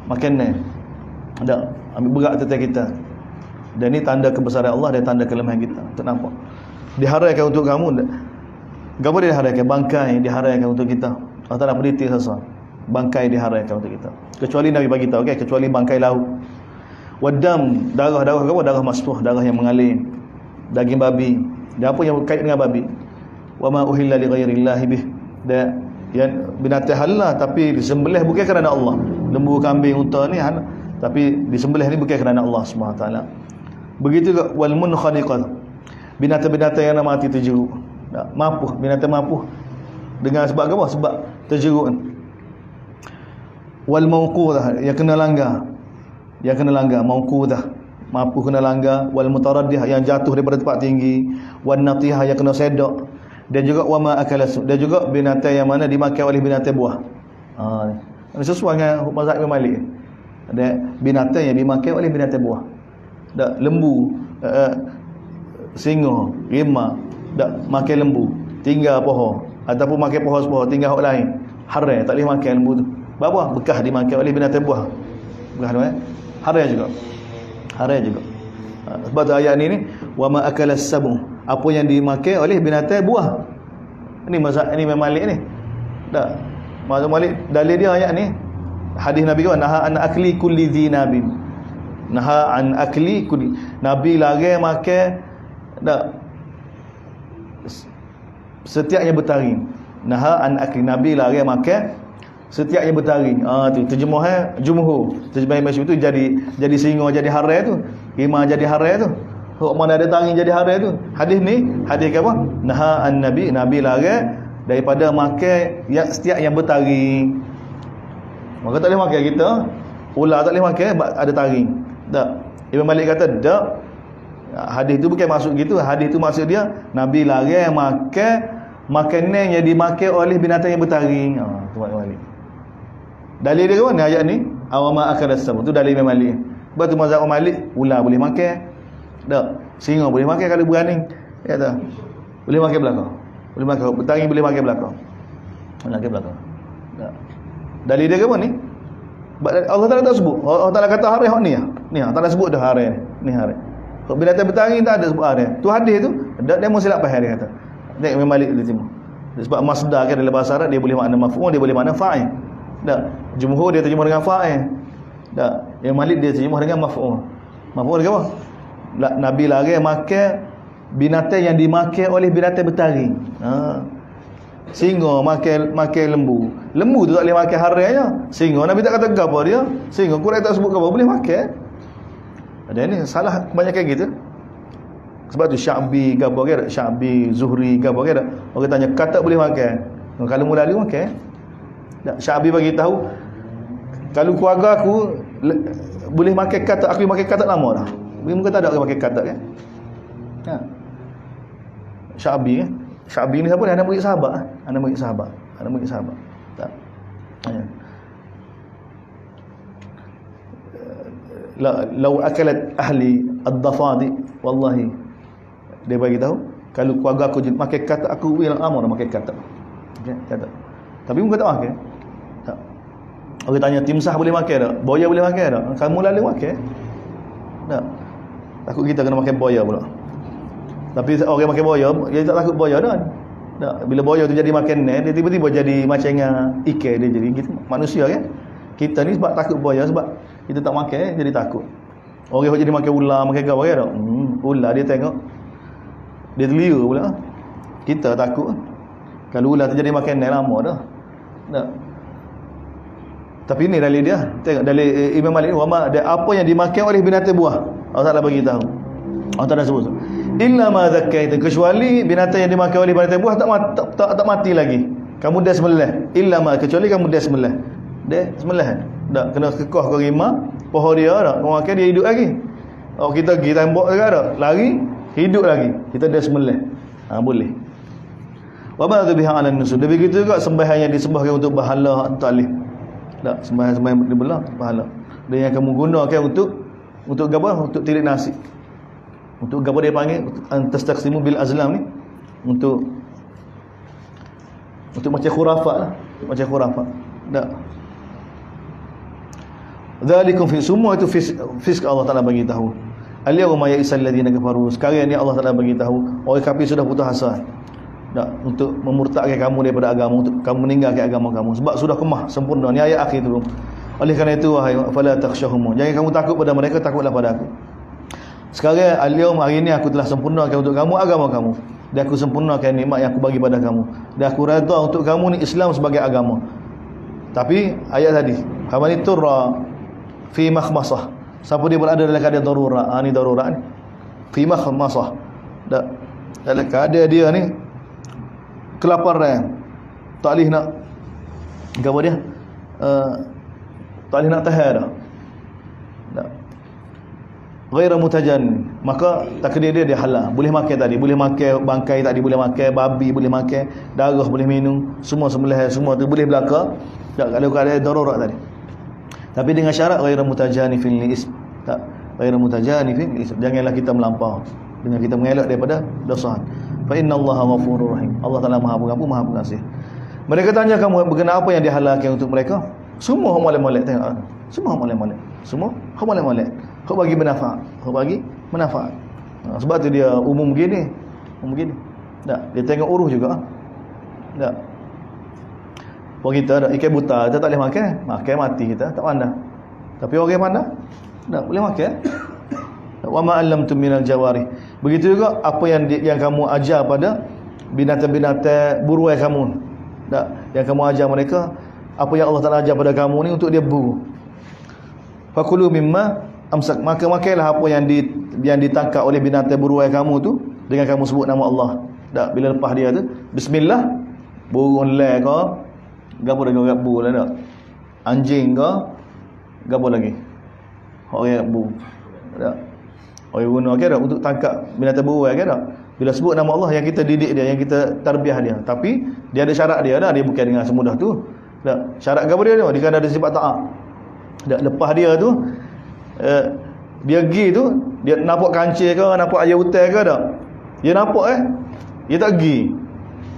makanan. Tak ambil berat tentang kita. Dan ini tanda kebesaran Allah dan tanda kelemahan kita. Tak nampak. Diharaikan untuk kamu. Gapo dia diharaikan? Bangkai diharaikan untuk kita. Allah Taala berdetail sasa. Bangkai diharaikan untuk kita. Kecuali Nabi bagi tahu, okey, kecuali bangkai laut. Wadam, darah apa? Darah masfuh, darah yang mengalir. Daging babi. Dan apa yang berkait dengan babi? Wa ma uhilla li ghairillahi bih. Dan yang binatang halal tapi disembelih bukan kerana Allah. Lembu, kambing, unta ni halal, tapi disembelih ni bukan kerana Allah Subhanahu taala. Begitu juga wal munkhaniqah. Binatang-binatang yang nak mati terjeruk. Mapuh, binatang mapuh dengan sebab apa? Sebab terjeruk. Wal mauqudah, yang kena langgar. Yang kena langgar, mauqudah, mapuh kena langgar. Wal mutaraddih, yang jatuh daripada tempat tinggi. Wan natihah, yang kena sedok. Dan juga wama akalasu, dan juga binatang yang mana dimakan oleh binatang buah. Ini sesuai dengan mazhab Imam Malik. Ada binatang yang dimakan oleh binatang buah. Dak lembu, singa, rimau, dak makan lembu, tinggal pohon ataupun makan pohon tinggal hak lain. Haram, tak boleh makan lembu tu. Apa? Bekas dimakan oleh binatang buah. Bekas tu haram juga. Haram juga. Sebab tu ayat ni wama akalas sabu, apa yang dimakan oleh binatang buah. Ini mazhab ini Imam Malik ni. Tak. Mazhab Malik dalil dia ayat ni. Hadis Nabi kan, naha an akli kulli dzinabin. Naha an akli kulli. Nabi larang makan tak setiap yang bertaring. Naha an akli, Nabi larang makan setiap yang bertaring. Tu terjemahan jumhur. Terjemahan Imam tu jadi singa jadi haram tu. Rimau jadi haram tu. Hok mana ada taring jadi haram tu. Hadis ni, hadis apa? Naha an Nabi, Nabi larang daripada makan setiap yang bertaring. Maka tak boleh makan kita. Ular tak boleh makan ada taring. Tak. Imam Malik kata tak. Hadis tu bukan maksud gitu. Hadis tu maksud dia Nabi larang makan makanan yang dimakan oleh binatang yang bertaring. Tu Imam Malik. Dalil dia ke mana ayat ni? Awama akala sabut. Tu dalil Imam Malik. Sebab tu mazhab Malik, ular boleh makan. Tak. Singa boleh makan kalau berani. Ya tak? Boleh makan belakang. Boleh makan. Petang boleh makan belakang. Boleh makan belakang. Tak. Dalil dia ke apa ni? Allah Taala tak sebut. Allah Taala kata hari hak ni ah. Ni ah, tak ada sebut dah hari. Ni hari. Kalau binatang bertaring tak ada sebut hari. Tu hadis tu, dia mesti silap faham dia kata. Tengok Imam Malik dia terima. Sebab masdar kan dalam bahasa Arab dia boleh makna maf'ul, dia boleh makna fa'il. Tak. Jumhur dia terjemah dengan fa'il. Tak. Yang Malik dia terjemah dengan maf'ul. Maf'ul dia apa? Nabi larang makan binatang yang dimakan oleh binatang bertaring. Singa makan lembu. Lembu tu tak boleh makan harianya. Singa Nabi tak kata gapo dia. Singa Quran tak sebut gapo boleh makan. Ada ni salah kebanyakan gitu. Sebab tu Sya'bi gapo ke? Sya'bi, Zuhri gapo ke? Orang tanya kata boleh makan. Kalau mula dia makan. Tak, Sya'bi bagi tahu kalau keluarga aku boleh makan kata, aku makan kata lama dah. Mungkin tak ada orang makan kata kan. Ha. Sya'bi kan. Sya'bi ni siapa dia? Anak murid sahabat. Anak murid sahabat. Anak murid sahabat. Tak. Lau akalat ahli ad-dafadi wallahi, dia bagi tahu kalau keluarga aku makan kata, aku bilang amal makan kata. Okay, kata. Tapi muka tak makan. Tak. Orang tanya timsah boleh makan tak? Boya boleh makan tak? Kamu lalu makan. Tak. Takut kita kena makan boya pula. Tapi orang makan boya, dia tak takut boya dah. Tak. Bila boya tu jadi makan dia tiba-tiba jadi macam ikan dia jadi gitu. Manusia kan? Kita ni sebab takut boya, sebab kita tak makan jadi takut. Orang yang jadi makan ular, makan apa tak? Ular dia tengok dia terliur pula. Kita takut. Kalau ular tu jadi makan lama dah. Tak. Tapi ni dalil dia. Tengok dalil Imam Malik, apa yang dimakan oleh binatang buah. Allah Taala bagi tahu. Allah Taala sebut. Illa ma zakkaitu, kecuali binatang yang dimakan oleh binatang buah tak mati lagi. Kamu dah sembelih. Illa ma, kecuali kamu dah sembelih. Dah sembelih. Tak kena kekoh ke rima, pohon dia dak. Kau makan dia hidup lagi. Oh kita pergi tembok dekat dak. Lari, hidup lagi. Kita dah sembelih. Boleh. Wa ma biha 'ala an-nusuk. Lebih gitu juga sembahyang yang disembahkan untuk berhala talih. Tak, sembahyang dibelah berhala. Dan yang kamu gunakan untuk apa? Untuk tilik nasi. Untuk apa dia panggil? Tastaqsimu bil azlam ni. Untuk macam khurafat lah. Macam khurafat. Tak. Dzalikum fi, semua itu fisk Allah Taala bagi tahu. Al-yawma ya'isal ladzina kafaru. Sekarang ni Allah Taala bagi tahu orang kafir sudah putus asa. Tak, untuk memurtadkan kamu daripada agama, untuk kamu meninggalkan agama kamu sebab sudah kemah sempurna. Ni ayat akhir tu. Oleh kerana itu wahai fala takhshahum. Jangan kamu takut pada mereka, takutlah pada aku. Sekarang al-yawm, hari ini aku telah sempurnakan untuk kamu agama kamu. Dan aku sempurnakan nikmat yang aku bagi pada kamu. Dan aku redha untuk kamu ni Islam sebagai agama. Tapi ayat tadi, khamani turra fi makhmasah. Siapa dia berada dalam keadaan darurat. Ni darurat ni. Fi makhmasah. Dalam keadaan dia ni kelaparan. Tak boleh nak apa dia? Tak boleh nak tahan dah. Tak. Ghairu mutajan, maka takdir dia halal. Boleh makan tadi, boleh makan bangkai tadi, boleh makan babi, boleh makan darah, boleh minum, semua sembelih semua tu boleh belaka. Tak, kalau ada darurat tadi. Tapi dengan syarat ghairu mutajanifin li ism. Tak, ghairu mutajanifin li ism. Janganlah kita melampau dengan kita mengelak daripada dosa. Fa innallaha ghafurur rahim. Allah Taala Maha Pengampun, Maha Pengasih. Mereka tanya kamu berkenaan apa yang dihalalkan untuk mereka? Semua molek-molek tengok. Semua molek-molek. Semua molek-molek. Kau bagi manfaat. Kau bagi manfaat. Sebab tu dia umum begini. Tak, dia tengok uruh juga. Tak. Orang kita ada ikan buta, kita tak boleh makan. Makan mati kita, tak pandang. Tapi orang pandang, tak boleh makan. Wa ma 'allamtum minal jawarih. Begitu juga apa yang kamu ajar pada binatang-binatang buruan kamu. Tak, yang kamu ajar mereka, apa yang Allah Taala ajar pada kamu ni untuk dia buru. Fakulu mimma amsak, maka makanlah apa yang ditangkap oleh binatang buruan kamu tu dengan kamu sebut nama Allah. Tak, bila lepas dia tu bismillah, burung leh ke gapo dah gapo lah tak. Anjing ke gapo lagi. Orang gapo. Tak. Orang guna ke tak untuk tangkap binatang buruan ke tak. Bila sebut nama Allah, yang kita didik dia, yang kita tarbiyah dia. Tapi dia ada syarat dia dah, dia bukan dengan semudah tu. Tak. Syarat gapo dia kena ada sifat taat. Dah lepas dia tu dia pergi tu, dia nampak kancil ke, nampak ayam hutan ke tak? Dia nampak dia tak pergi.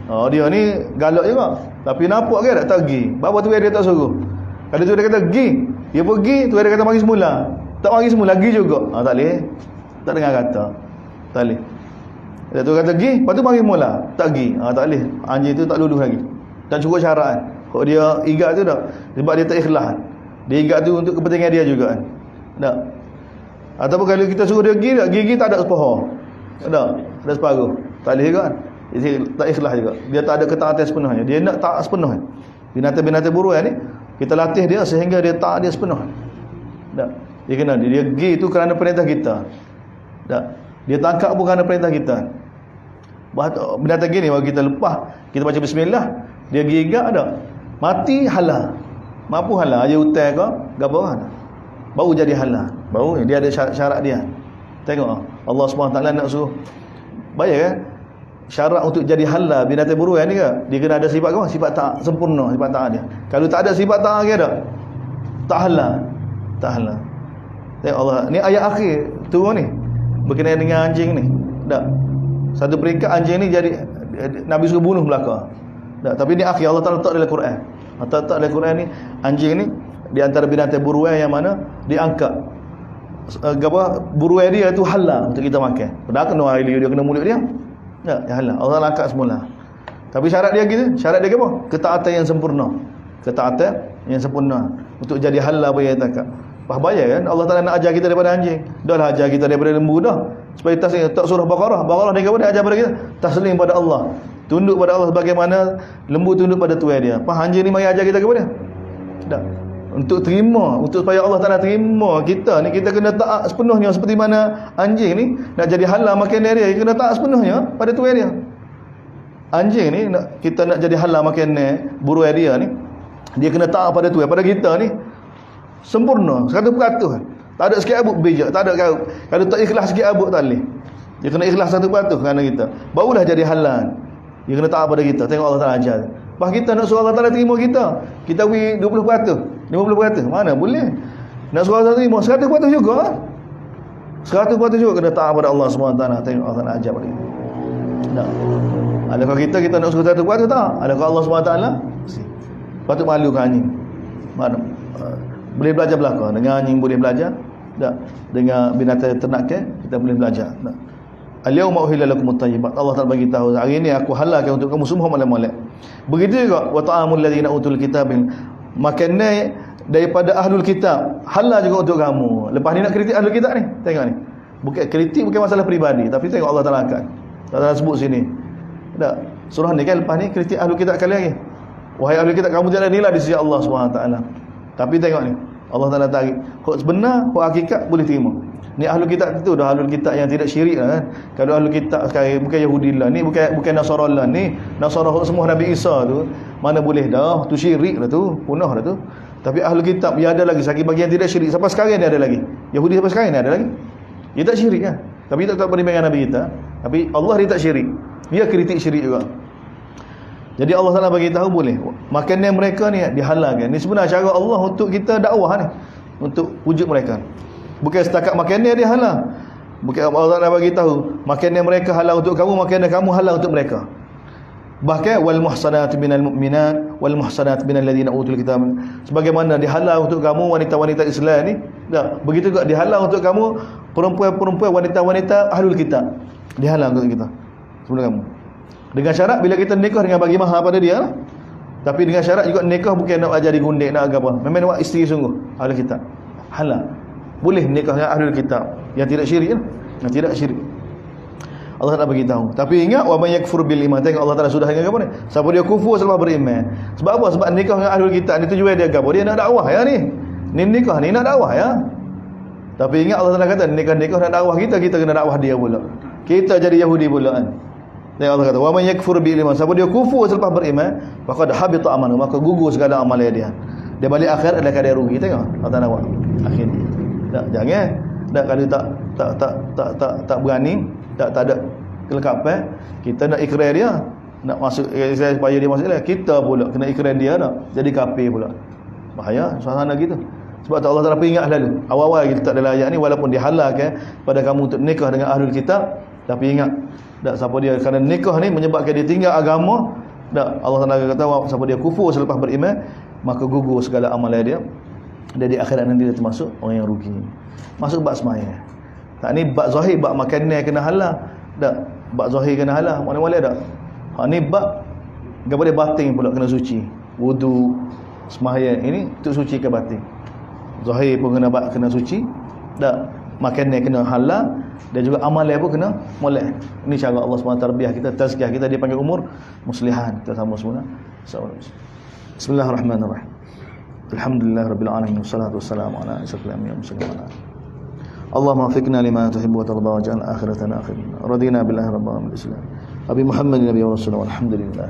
Dia ni galak juga. Tapi nampak ke tak pergi. Bapa tu dia tak suruh. Kalau tu dia kata pergi, dia pergi, tu dia kata mari semula. Tak mari semula pergi juga. Tak boleh. Tak dengar kata. Tak boleh. Dia tu kata pergi, lepas tu mari semula. Tak pergi. Tak boleh. Anjing tu tak luluh lagi. Tak cukup syarat. Kalau dia igat tu tak, sebab dia tak ikhlas. Dia igat tu untuk kepentingan dia juga kan. Tak. Ataupun kalau kita suruh dia pergi, gigi tak ada separuh. Tak. Ada separuh. Tak boleh juga kan. Jadi tak ikhlas juga. Dia tak ada ketaatan sepenuhnya. Dia nak taat sepenuhnya. Binatang-binatang buruan ni kita latih dia sehingga dia taat dia sepenuhnya. Tak. Dia kena dia pergi tu kerana perintah kita. Tak. Dia tangkap pun kerana perintah kita. Binatang gini kalau kita lepas, kita baca bismillah, dia gigak tak. Mati halal. Mampu halal aja hutan ke gapo kan. Baru jadi halal. Baru dia ada syarat dia. Tengok Allah SWT nak suruh bayar kan. Syarat untuk jadi halal binatang buruan ni ke, dia kena ada sifat apa? Sifat taat sempurna, sifat taat dia. Kalau tak ada sifat taat dia tak, tak halal. Tak halal. Tengok Allah, ni ayat akhir turun ni berkenaan dengan anjing ni. Tak. Satu peringkat anjing ni jadi Nabi suruh bunuh belaka. Tak, tapi ni akhir Allah Taala letak dalam Quran. Allah letak dalam Quran ni anjing ni di antara binatang buruan yang mana diangkat buruan dia tu halal untuk kita makan. Padahal kena air dia kena mulut dia. Ya, halal. Allah angkat semula. Tapi syarat dia gitu, syarat dia apa? Ketaatan yang sempurna. Ketaatan yang sempurna untuk jadi halal apa yang tak. Bahaya kan? Allah Taala nak ajar kita daripada anjing. Dahlah ajar kita daripada lembu dah. Supaya taslim tak surah Baqarah. Baqarah dia apa dia ajar pada kita? Taslim pada Allah. Tunduk pada Allah sebagaimana lembu tunduk pada tuan dia. Anjing ni mari ajar kita kepada? Tak. Untuk terima, untuk supaya Allah Taala terima kita ni, kita kena taat sepenuhnya seperti mana anjing ni nak jadi halal makan dia, kena taat sepenuhnya pada tuan dia. Anjing ni kita nak jadi halal makan buruan dia ni, dia kena taat pada tuan, pada kita ni sempurna 100%. Tak ada sikit abuk bijak, tak ada kalau tak ikhlas sikit abuk tak boleh. Dia kena ikhlas 100% kerana kita. Barulah jadi halal. Dia kena taat pada kita. Tengok Allah Taala ajar. Bah kita nak suruh Allah Taala terima kita. Kita beri 20%, 50%. Mana boleh? Nak suruh Allah Taala terima 100% juga. 100% juga kena taat pada Allah SWT. Tengok Allah Taala ajar pada kita. Tak. Adakah kita nak suruh 100% tak? Adakah Allah SWT patut malu kan anjing? Mana? Boleh belajar belaka. Dengan anjing boleh belajar. Tak. Dengan binatang ternak kita boleh belajar. Tak. Al-yawma uhilla lakumut thayyibat. Allah Taala bagi tahu, hari ini aku halalkan untuk kamu semua molek-molek. Begitu juga wa ta'amul ladzina utul kitab, makanan daripada ahlul kitab halal juga untuk kamu. Lepas ni nak kritik ahlul kitab ni. Tengok ni. Bukan kritik, bukan masalah peribadi, tapi tengok Allah Taala angkat. Allah Taala sebut sini. Tak. Surah ni kan lepas ni kritik ahlul kitab kali lagi. Wahai ahlul kitab, kamu jangan nilai di sisi Allah SWT. Tapi tengok ni. Allah Taala tarik. Hak sebenar, hak hakikat boleh terima. Ni ahlul kitab itu dah ahlul kitab yang tidak syirik lah kan. Kalau ahlul kitab sekarang bukan Yahudi lah, ni bukan Nasara lah, ni Nasara semua Nabi Isa tu, mana boleh dah, tu syirik dah tu, punah dah tu. Tapi ahlul kitab dia ada lagi sagi bagian tidak syirik. Sampai sekarang ni ada lagi. Yahudi sampai sekarang ni ada lagi. Dia tak syirik kan. Tapi dia tak berbanding dengan Nabi kita. Tapi Allah dia tak syirik. Dia kritik syirik juga. Jadi Allah Taala bagi tahu boleh. Makanan mereka ni dihalalkan. Ni sebenarnya cara Allah untuk kita dakwah ni, untuk wujud mereka. Bukan setakat makanan dia halal. Bukan Allah Taala bagi tahu makanan mereka halal untuk kamu, makanan kamu halal untuk mereka. Bahkan wal muhsanat minal mu'minat wal muhsanat minal ladzina utul kitab. Sebagaimana dihalal untuk kamu wanita-wanita Islam ni, tak, begitu juga dihalal untuk kamu perempuan-perempuan, wanita-wanita ahlul kitab. Dihalal untuk kita. Sebelum kamu. Dengan syarat bila kita nikah dengan bagi mahar pada dia lah. Tapi dengan syarat juga nikah bukan nak ajar digundik nak agak apa. Memang nak isteri sungguh ahlul kitab. Halal. Boleh nikah dengan ahlul kitab yang tidak syirik lah. Yang tidak syirik. Allah Taala bagi tahu. Tapi ingat wa may yakfur bil iman. Tengok Allah Taala sudah dengan apa ni? Siapa dia kufur selepas beriman. Sebab apa? Sebab nikah dengan ahlul kitab ni tujuan dia apa? Dia nak dakwah ya ni. Ni nikah ni nak dakwah ya. Tapi ingat Allah Taala kata nikah nak dakwah kita kena dakwah dia pula. Kita jadi Yahudi pula kan. Dan Allah kata wa may yakfur bil iman. Siapa dia kufur selepas beriman, faqad habita amaluhu, maka gugur segala amalan dia. Dia balik akhir adalah kadar rugi. Tengok Allah Taala buat akhirnya. Tak, jangan. Tak, kalau tak berani, tak ada kelengkapan, kita nak ikrar dia, nak masuk supaya dia masuk dia, kita pula kena ikrar dia dah jadi kafir pula. Bahaya suasana gitu. Sebab tu Allah Taala peringat lalu. Awal-awal kita tak ada ayat ni, walaupun dihalalkan pada kamu untuk nikah dengan ahlul kitab, tapi ingat tak siapa dia kerana nikah ni menyebabkan dia tinggal agama, tak Allah Taala kata siapa dia kufur selepas beriman, maka gugur segala amalan dia. Dan di akhirat nanti dia termasuk orang yang rugi. Masuk bab semaya. Tak ni bab zahir, bab makanan kena halal. Tak, bab zahir kena halal. Mana-mana tak. Ni bab kepada batin pula kena suci. Wudu, sembahyang ini untuk suci ke batin. Zahir pun kena suci. Tak, makanan kena halal dan juga amalan pun kena molek. Ini cara Allah SWT tarbiyah kita, tazkiyah kita, dia panggil umur muslihan. Kita sama semula. Bismillahirrahmanirrahim. Alhamdulillahirabbil alamin wassalatu wassalamu ala asyrafil anbiya'i wal mursalin. Allahumma waffiqna lima tuhibbu wa tarda waj'al akhiratana akhiran. Radina billahi rabbil alamin. Abi Muhammadin nabiyyi wa rasulih walhamdulillah.